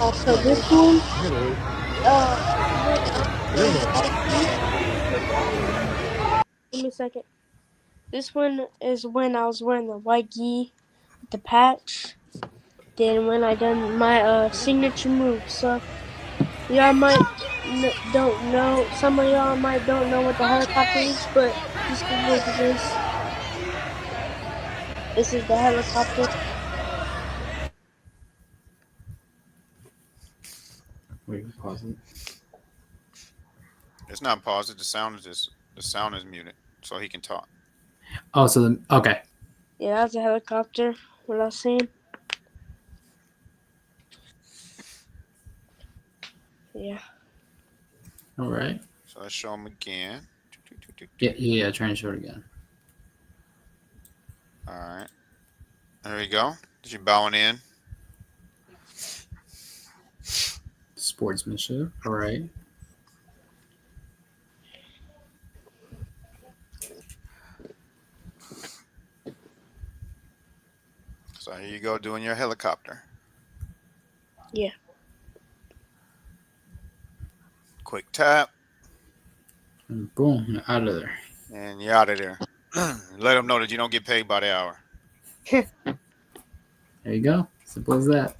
Also, this one. Hello. Give me a second. This one is when I was wearing the white gi with the patch. Then when I done my signature move. So y'all might don't know. Some of y'all might don't know what the helicopter is, but this is what it is. This is the helicopter. Wait, pause it. It's not paused. The sound is muted, so he can talk. Oh, so then okay. Yeah, that's a helicopter. What I was saying. Yeah. All right. So let's show him again. Yeah. Try and show it again. All right. There we go. Did you bowing in? Sportsmanship. All right. So here you go, doing your helicopter. Yeah. Quick tap, And boom, you're out of there. and you're out of there. Let them know that you don't get paid by the hour. There you go. Simple as that.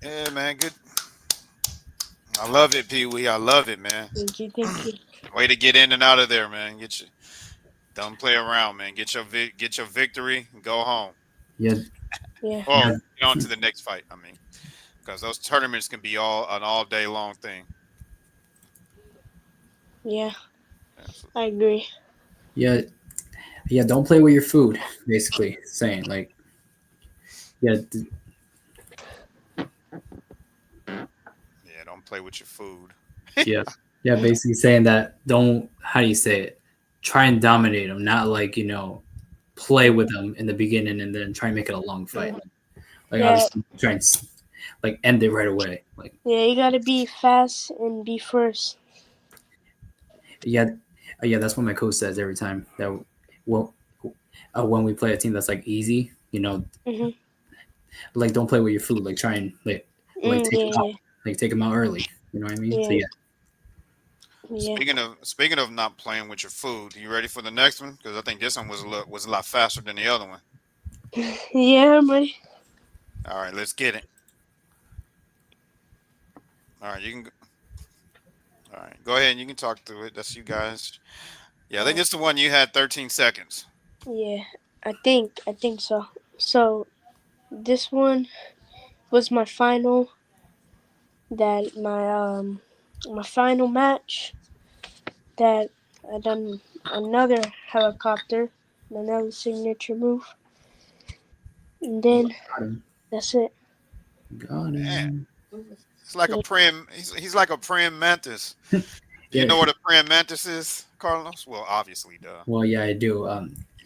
Yeah, man, good. I love it, Pee Wee. I love it, man. Thank you. Thank you. Way to get in and out of there, man. Don't play around, man. Get your victory and go home. Yeah. Yeah. Oh, get on to the next fight. I mean, because those tournaments can be an all day long thing. Yeah. Yeah, so I agree. Yeah. Don't play with your food. Basically, saying like. Yeah, Yeah, don't play with your food. yeah, yeah. Basically saying that don't, how do you say it? Try and dominate them, not like play with them in the beginning and then try and make it a long fight. Like Yeah, obviously try and like end it right away. Like yeah, you gotta be fast and be first. yeah, yeah. That's what my coach says every time. That well, when we play a team that's like easy, Mhm. like don't play with your food. Like try and like take them out, Yeah, like take them out early. You know what I mean? So yeah, yeah, yeah. Speaking of not playing with your food, you ready for the next one? Because I think this one was a lot faster than the other one. Yeah, I'm ready. All right, let's get it. All right, you can. All right, go ahead and you can talk through it. That's you guys. Yeah, I think this is the one you had 13 seconds. Yeah, I think so. So this one was my final. That my final match. That I done another helicopter, another signature move, and then got him, that's it. got Man, him. it's like a Yeah, praying. He's like a praying mantis. Do you Yeah. know what a praying mantis is, Carlos? Well, obviously, duh. Well, yeah, I do.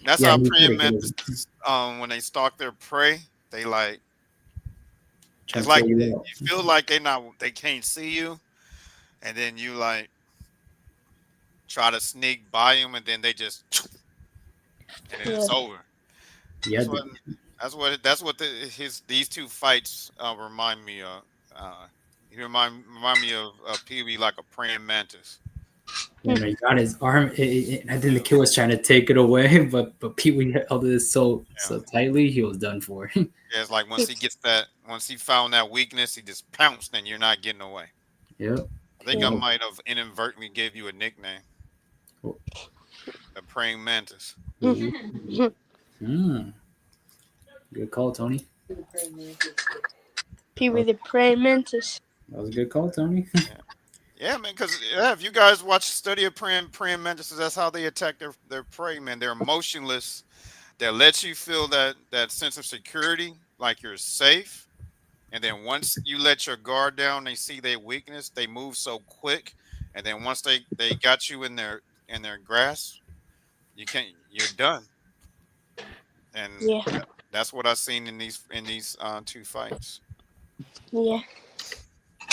That's Yeah, how he's praying pretty good. mantises, when they stalk their prey, they like Trying it's to like figure you out. you feel like they can't see you, and then you like try to sneak by them, and then they just and then yeah, it's over. Yeah, That's what his these two fights remind me of. Uh, he remind me of Pee Wee like a praying mantis. you know, he got his arm. And then the kid was trying to take it away, but Pete Wee held it Yeah. so tightly, he was done for. Yeah, it's like it's, once he found that weakness, he just pounced, and you're not getting away. Yep. I think I yeah. Well, might have inadvertently gave you a nickname, well, the praying mantis. mm, good call, Tony. Pee That Wee the praying mantis. was a good call, Tony. Yeah, yeah, man. Because if you guys watch study of praying mantises, that's how they attack their prey, man. They're emotionless. That lets you feel that sense of security, like you're safe. And then once you let your guard down, they see their weakness. They move so quick, and then once they got you in their grasp, you can't. You're done. And Yeah, that's what I've seen in these two fights. yeah.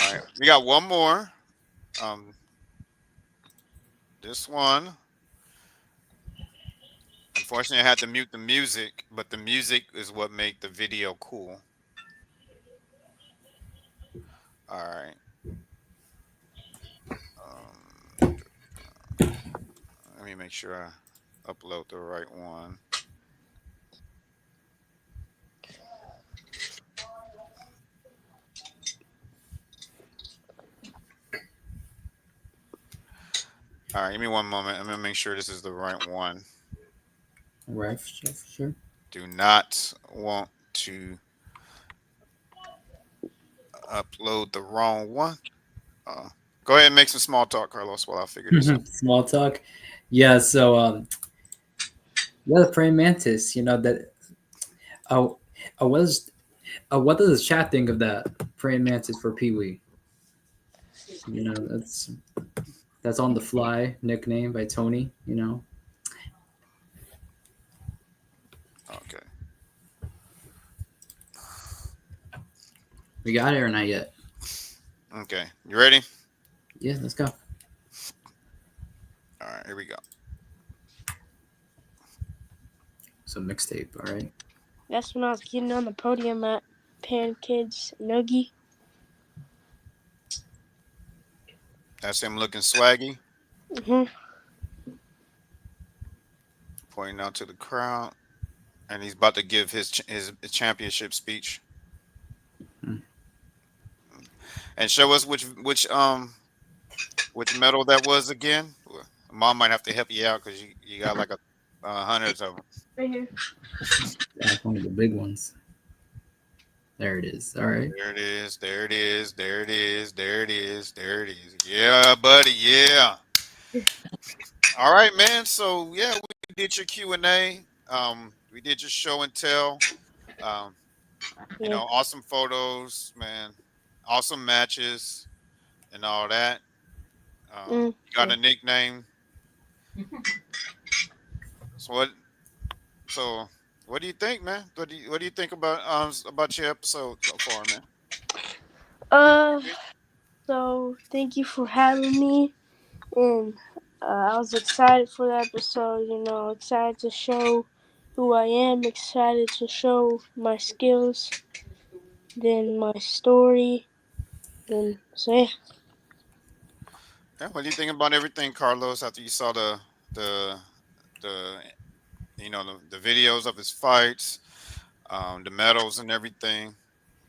All right, we got one more. Um, this one, unfortunately, I had to mute the music, but the music is what made the video cool. All right. Um, let me make sure I upload the right one. All right, give me one moment. I'm gonna make sure this is the right one. Right, sure. Do not want to upload the wrong one. Uh, Go ahead and make some small talk, Carlos, while I figure this out. Small talk. Yeah. So, yeah, the praying mantis. That. Uh, was. What does the chat think of that praying mantis for Pee Wee? That's on the fly nickname by Tony. Okay. We got it or not yet? Okay. You ready? Yeah, let's go. All right. Here we go. So mixtape. All right. That's when I was getting on the podium at Pan Kids Noogie. That's him looking swaggy, Mhm. pointing out to the crowd, and he's about to give his championship speech. Hmm. And show us which medal that was again. Mom might have to help you out because you got like hundreds of them. Right here. That's one of the big ones. There it is. All right. There it is. There it is. There it is. There it is. There it is. Yeah, buddy. Yeah. All right, man. So yeah, we did your Q&A. We did your show and tell. Um, You know, awesome photos, man. Awesome matches and all that. You got Yeah. a nickname. So what? So what do you think, man? What do you think about your episode so far, man? Uh, so thank you for having me, and I was excited for the episode. You know, excited to show who I am, excited to show my skills, then my story, then so yeah. Yeah, what do you think about everything, Carlos? After you saw the the the videos of his fights, the medals and everything.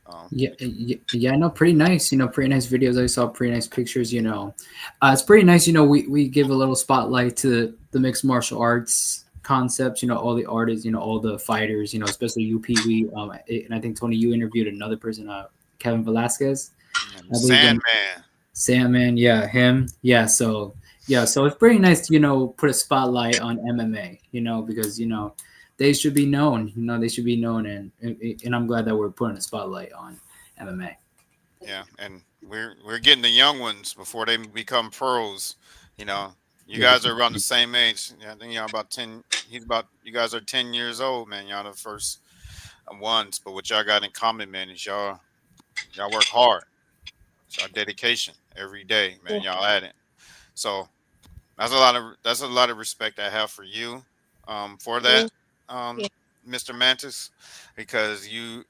Um, Yeah, no, pretty nice. Pretty nice videos. I saw pretty nice pictures. It's pretty nice. We give a little spotlight to the mixed martial arts concepts. All the artists. All the fighters. Especially UP. And I think Tony, you interviewed another person, Kevin Velasquez. and I believe in Sandman. Sandman. Yeah, him. So it's pretty nice to put a spotlight on MMA. Because they should be known. They should be known, and I'm glad that we're putting a spotlight on MMA. Yeah, and we're getting the young ones before they become pros. You know, you Yeah, guys are around the same age. Yeah, I think y'all about 10. You guys are 10 years old, man. Y'all the first ones, but what y'all got in common, man, is y'all work hard. It's our dedication every day, man. Yeah. Y'all at it. So that's a lot of respect I have for you, for Yeah. that, um, Mr. Mantis, because you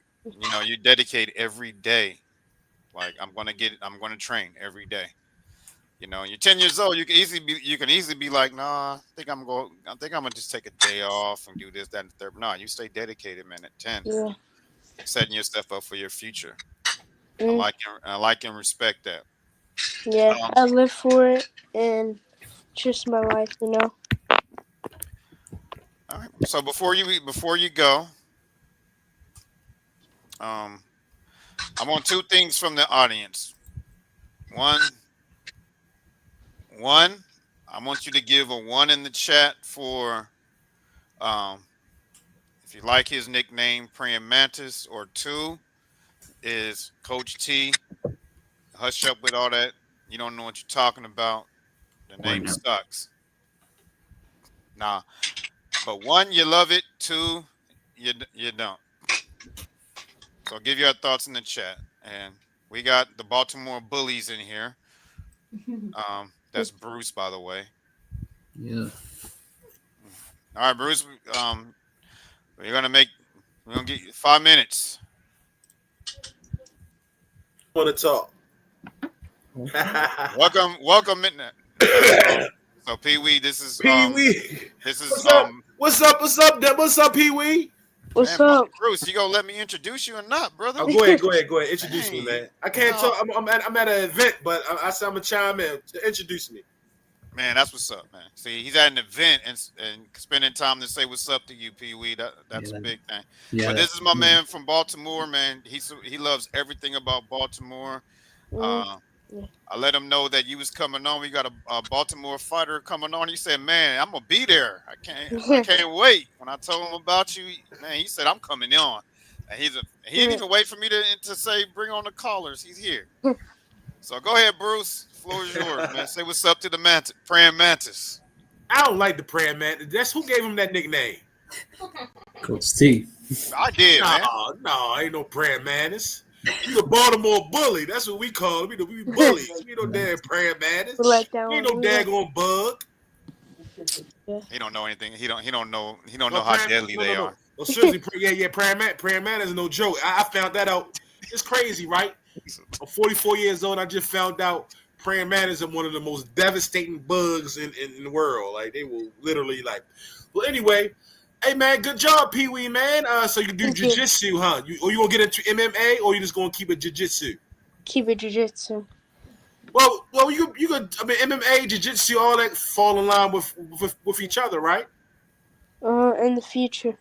dedicate every day. Like I'm gonna train every day. You're 10 years old. You can easily be like, nah, I think I'm gonna just take a day off and do this, that, and the third. No, you stay dedicated, man. At 10, Yeah. setting yourself up for your future. Mm, I like and respect that. yeah. Um, I live for it, and just my life. all right. So before you go, um, I want two things from the audience. One, one, I want you to give a one in the chat for um, if you like his nickname, Praying Mantis, or two is Coach T. Hush up with all that. You don't know what you're talking about. The Or name no. sucks. Nah, but one, you love it. Two, you don't. So give your thoughts in the chat. And we got the Baltimore Bullies in here. That's Bruce, by the way. Yeah. All right, Bruce. We're gonna get you 5 minutes. Want to talk? Welcome. So Pee Wee, this is Pee Wee, this is what's up? What's up, Pee Wee? What's man, up? Bruce, you gonna let me introduce you or not, brother? Oh, go ahead. Introduce me, Dang. man. I can't No. talk. I'm at an event, but I said I'm gonna chime in. Introduce me. Man, that's what's up, man. See, he's at an event and spending time to say what's up to you, Pee Wee. That's a Yeah, big thing. yeah. But this is my man from Baltimore, man. He loves everything about Baltimore. Mm, Uh, yeah. I let him know that you was coming on. We got a Baltimore fighter coming on. He said, "Man, I'm gonna be there. I can't wait." When I told him about you, man, he said, "I'm coming on." And he didn't even wait for me to say, "Bring on the callers." He's here. So go ahead, Bruce. The floor is yours, man. Say what's up to the praying mantis. I don't like the prayer man. That's who gave him that nickname. Coach T. I did, man. No, ain't no prayer madness. You the Baltimore bully. That's what we call him. We bullies. We no damn prayer madness. Let that We ain't one no rip. daggone bug. He don't know anything. He don't know how deadly they are. Well, seriously, prayer man is no joke. I found that out. It's crazy, right? I'm 44 years old. I just found out praying mantis are one of the most devastating bugs in the world. Like they will literally like. Well, anyway, hey man, good job, Pee Wee, man. So you do Thank you. jiu-jitsu, huh? You gonna get into MMA or you just gonna keep it jiu-jitsu? Keep it jiu-jitsu. Well, you could. I mean, MMA, jiu-jitsu, all that fall in line with each other, right? In the future.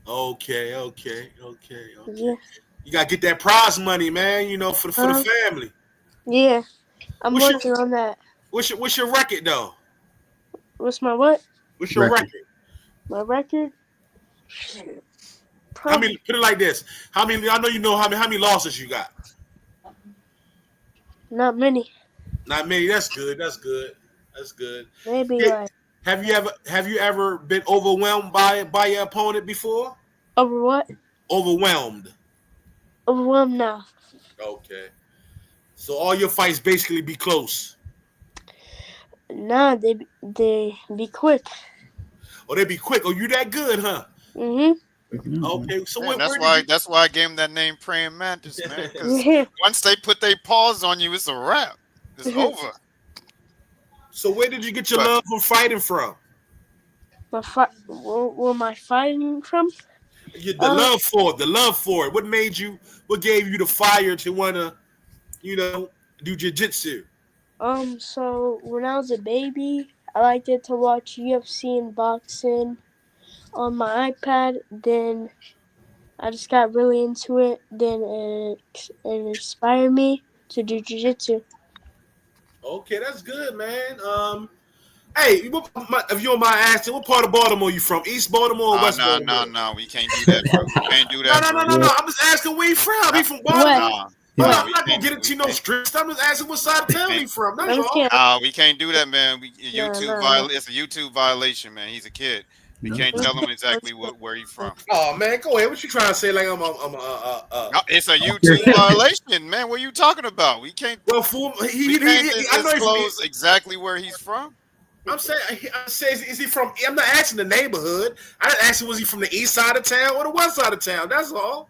Okay. Yeah. You gotta get that prize money, man. For the family. Yeah. I'm What's working on that. What's your record though? What's my what? What's your record? My record? How many? Put it like this. How many? I know you know how many losses you got. Not many. Not many. That's good. That's good. That's good. Maybe Yeah. like Have you ever been overwhelmed by your opponent before? over what? Overwhelmed. Overwhelmed now. Okay. So all your fights basically be close. Nah, they be quick. Or they be quick. Oh, you that good, huh? Mhm. Okay. So Man, where did you? that's why I gave him that name, Praying Mantis, man. Because Yeah. once they put their paws on you, it's a wrap. It's over. So where did you get your But love for fighting from? Where am I fighting from? The Uh, love for it. The love for it. What made you? What gave you the fire to wanna, do jujitsu? so when I was a baby, I liked it to watch UFC and boxing on my iPad. Then I just got really into it. Then it inspired me to do jiu-jitsu. Okay, that's good, man. Hey, if you don't mind asking, what part of Baltimore you from? East Baltimore or West no, no, Baltimore? no. We can't do that, bro. We can't do No, that, no, no, no, Bruce. no. I'm just asking where you from. Nah, He from What? Baltimore? nah, No, no, nah. I'm not gonna get into We no can't. streets. I'm just asking what side of We town can't. he from. That's I'm just all. kidding. We can't do that, man. No. It's a YouTube violation, man. He's a kid. We No. can't I'm tell just him kidding. exactly where he's from. Oh man, go ahead. What you trying to say? Like No, it's a YouTube violation, man. What are you talking about? Well, fool. We can't I know he's from. disclose exactly where he's from. I'm saying, is he from? I'm not asking the neighborhood. I just asking, was he from the east side of town or the west side of town? That's all.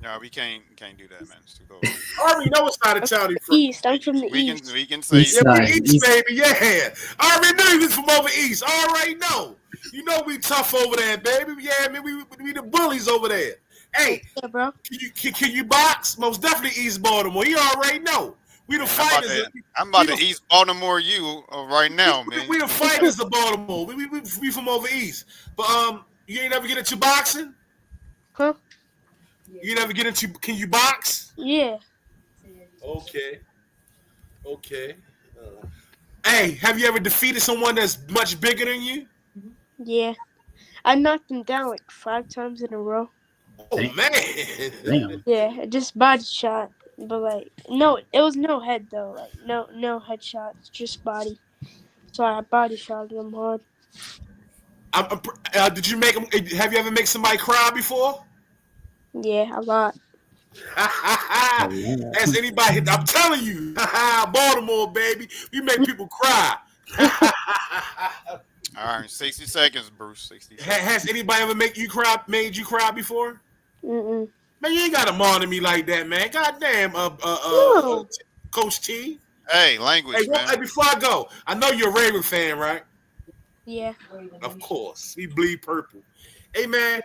No, we can't do that, man. It's too cold. I already know what side of I'm from town he the from. east. I'm from the east. We can say East Yeah, we side. east, East. baby. Yeah, I already knew he was from over east. I already know. You know we tough over there, baby. Yeah, man, we the bullies over there. Hey, Yeah, bro. can you box? Most definitely East Baltimore. You already know. We the Man, fighters. I'm We about to the, East Baltimore you right now, man. we the fighters of Baltimore. We from over east. But you ain't never get into boxing. Huh? You never get into. Can you box? Yeah. Okay. Okay. Hey, have you ever defeated someone that's much bigger than you? Yeah. I knocked him down like 5 times in a row. Oh Damn. man. Damn. Yeah, just body shot. But like no, it was no head though. Like no headshots, just body. So I body shot him hard. Did you make them? Have you ever make somebody cry before? Yeah, a lot. A lot. As anybody, I'm telling you, Baltimore, baby, we make people cry. All right, 60 seconds, Bruce. 60 seconds. Has anybody ever made you cry before? Mm-mm. Man, you ain't gotta monitor me like that, man. Goddamn, No. Coach T. Hey, Hey, language, man. before I go, I know you're a Raven fan, right? Yeah. Of course, we bleed purple. Hey, man,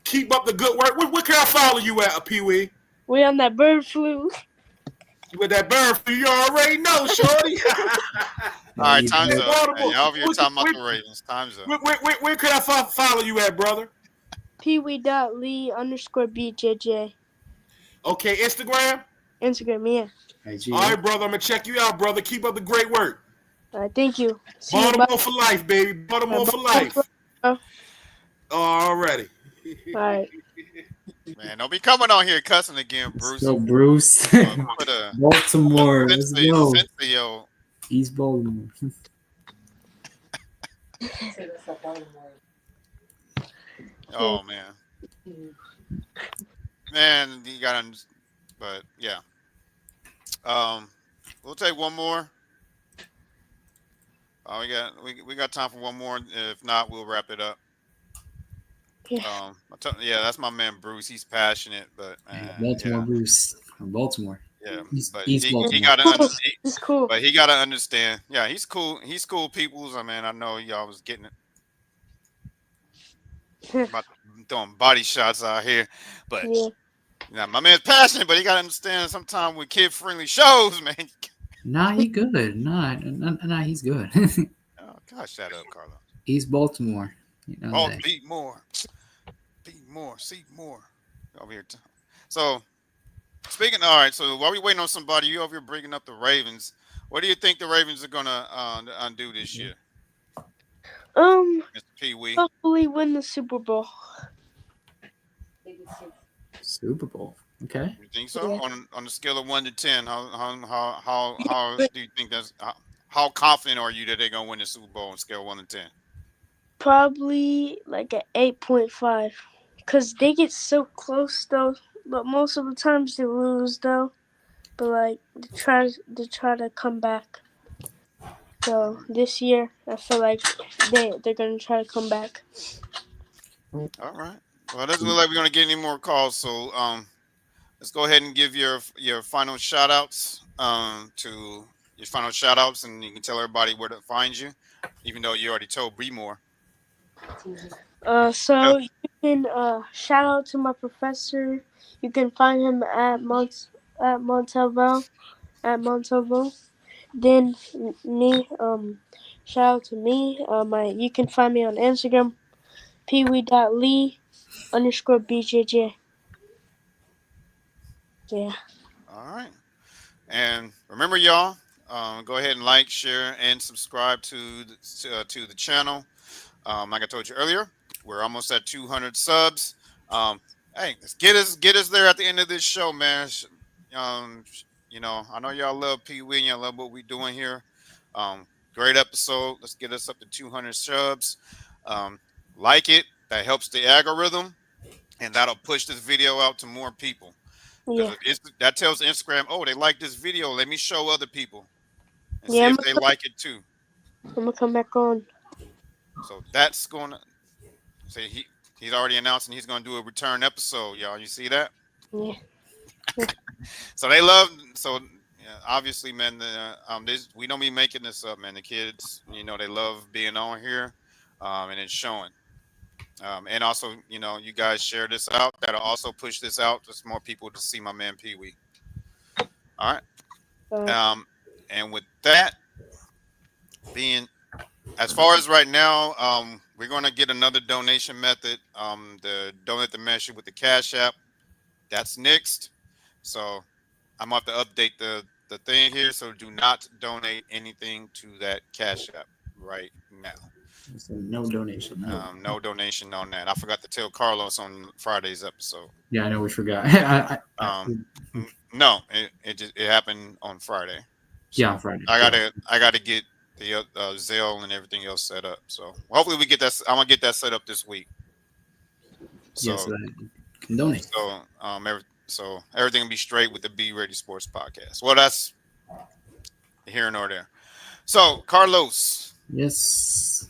keep up the good work. What can I follow you at, Pee Wee? We on that bird flu. With that bird flu, you already know, shorty. All right, time's Hey, up. Baltimore, Man. Y'all over here talking about the Ravens. Time's up. where can I follow you at, brother? Peewee.lee_BJJ. Okay, Instagram. Instagram, yeah. IG. All right, brother. I'm gonna check you out, brother. Keep up the great work. Thank you. See you. Baltimore for life, baby. Baltimore for life. Bye. Alrighty. All right. Man, don't be coming on here cussing again, Let's Bruce. go, Bruce. Put a Baltimore. Let's go. Cynthia. East Baltimore. Oh man, man, you got to. But yeah, we'll take one more. We got time for one more. If not, we'll wrap it up. Yeah. Yeah, that's my man Bruce. He's passionate, but Baltimore Bruce. From Baltimore. yeah, East but Baltimore. he got to Cool. It's cool. but he got to understand. Yeah, he's cool. He's cool, peoples. I mean, I know y'all was getting it. About throwing body shots out here, but Yeah. my man's passionate. But he got to understand. Sometimes with kid-friendly shows, man. Nah, he good. Nah, he's good. Oh gosh, shut up, Carlos. East Baltimore. You know Oh, that. beat more, see more. Over here. So speaking. All right. So while we waiting on somebody, you over here bringing up the Ravens. What do you think the Ravens are gonna undo this year, Mr. Pee Wee? Hopefully win the Super Bowl. Super Bowl. Okay. You think so? Yeah. On a scale of 1 to 10, how do you think that's how confident are you that they're gonna win the Super Bowl on a scale of 1 to 10? Probably like an 8.5. Cause they get so close though, but most of the times they lose though. But like they try to come back. So this year I feel like they're gonna try to come back. All right. Well, it doesn't look like we're gonna get any more calls, so let's go ahead and give your final shout outs to your final shout outs, and you can tell everybody where to find you, even though you already told Bree more. So you can shout out to my professor. You can find him at Montalvo at Montalvo. Then me shout out to me. You can find me on Instagram peewee.lee_bjj. Yeah. All right. And remember, y'all, go ahead and like, share, and subscribe to the channel. Like I told you earlier, we're almost at 200 subs. Hey, let's get us there at the end of this show, man. I know y'all love Pee Wee and y'all love what we're doing here. Great episode. Let's get us up to 200 subs. Like it. That helps the algorithm, and that'll push this video out to more people. Yeah. Because that tells Instagram, oh, they like this video. Let me show other people and see Yeah, if they like it too. I'm gonna come back on. So that's going to say he's already announcing he's going to do a return episode, y'all. You see that? Yeah. So they love. So yeah, obviously, man, we don't be making this up, man. The kids, they love being on here, and it's showing. And also, you guys share this out. That'll also push this out to more people to see my man Pee Wee. All right. And with that being, as far as right now, we're going to get another donation method. The donate the membership with the Cash App. That's next. So I'm going to have to update the thing here. So do not donate anything to that Cash App right now. So no donation. No donation on that. I forgot to tell Carlos on Friday's episode. Yeah, I know we forgot. No, it happened on Friday. So yeah, on Friday. I gotta get the Zelle and everything else set up. So hopefully we get that. I'm gonna get that set up this week. So, so that you can donate. So everything will be straight with the Be Ready Sports podcast. Well, that's here nor there. So Carlos. Yes.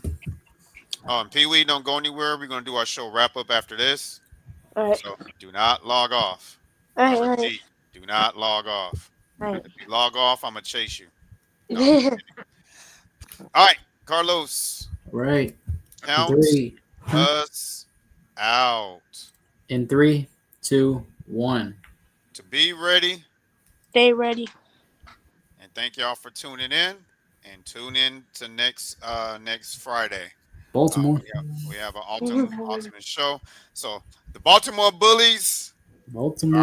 Pee Wee, don't go anywhere. We're gonna do our show wrap up after this. All right. So do not log off. All right. Do not log off. All right. If you log off, I'm gonna chase you. No, all right, Carlos. Right. Count 3. us out. In 3, 2, 1. To be ready. Stay ready. And thank y'all for tuning in. And tune in to next Friday. Baltimore. We have an ultimate show. So the Baltimore Bullies. Baltimore.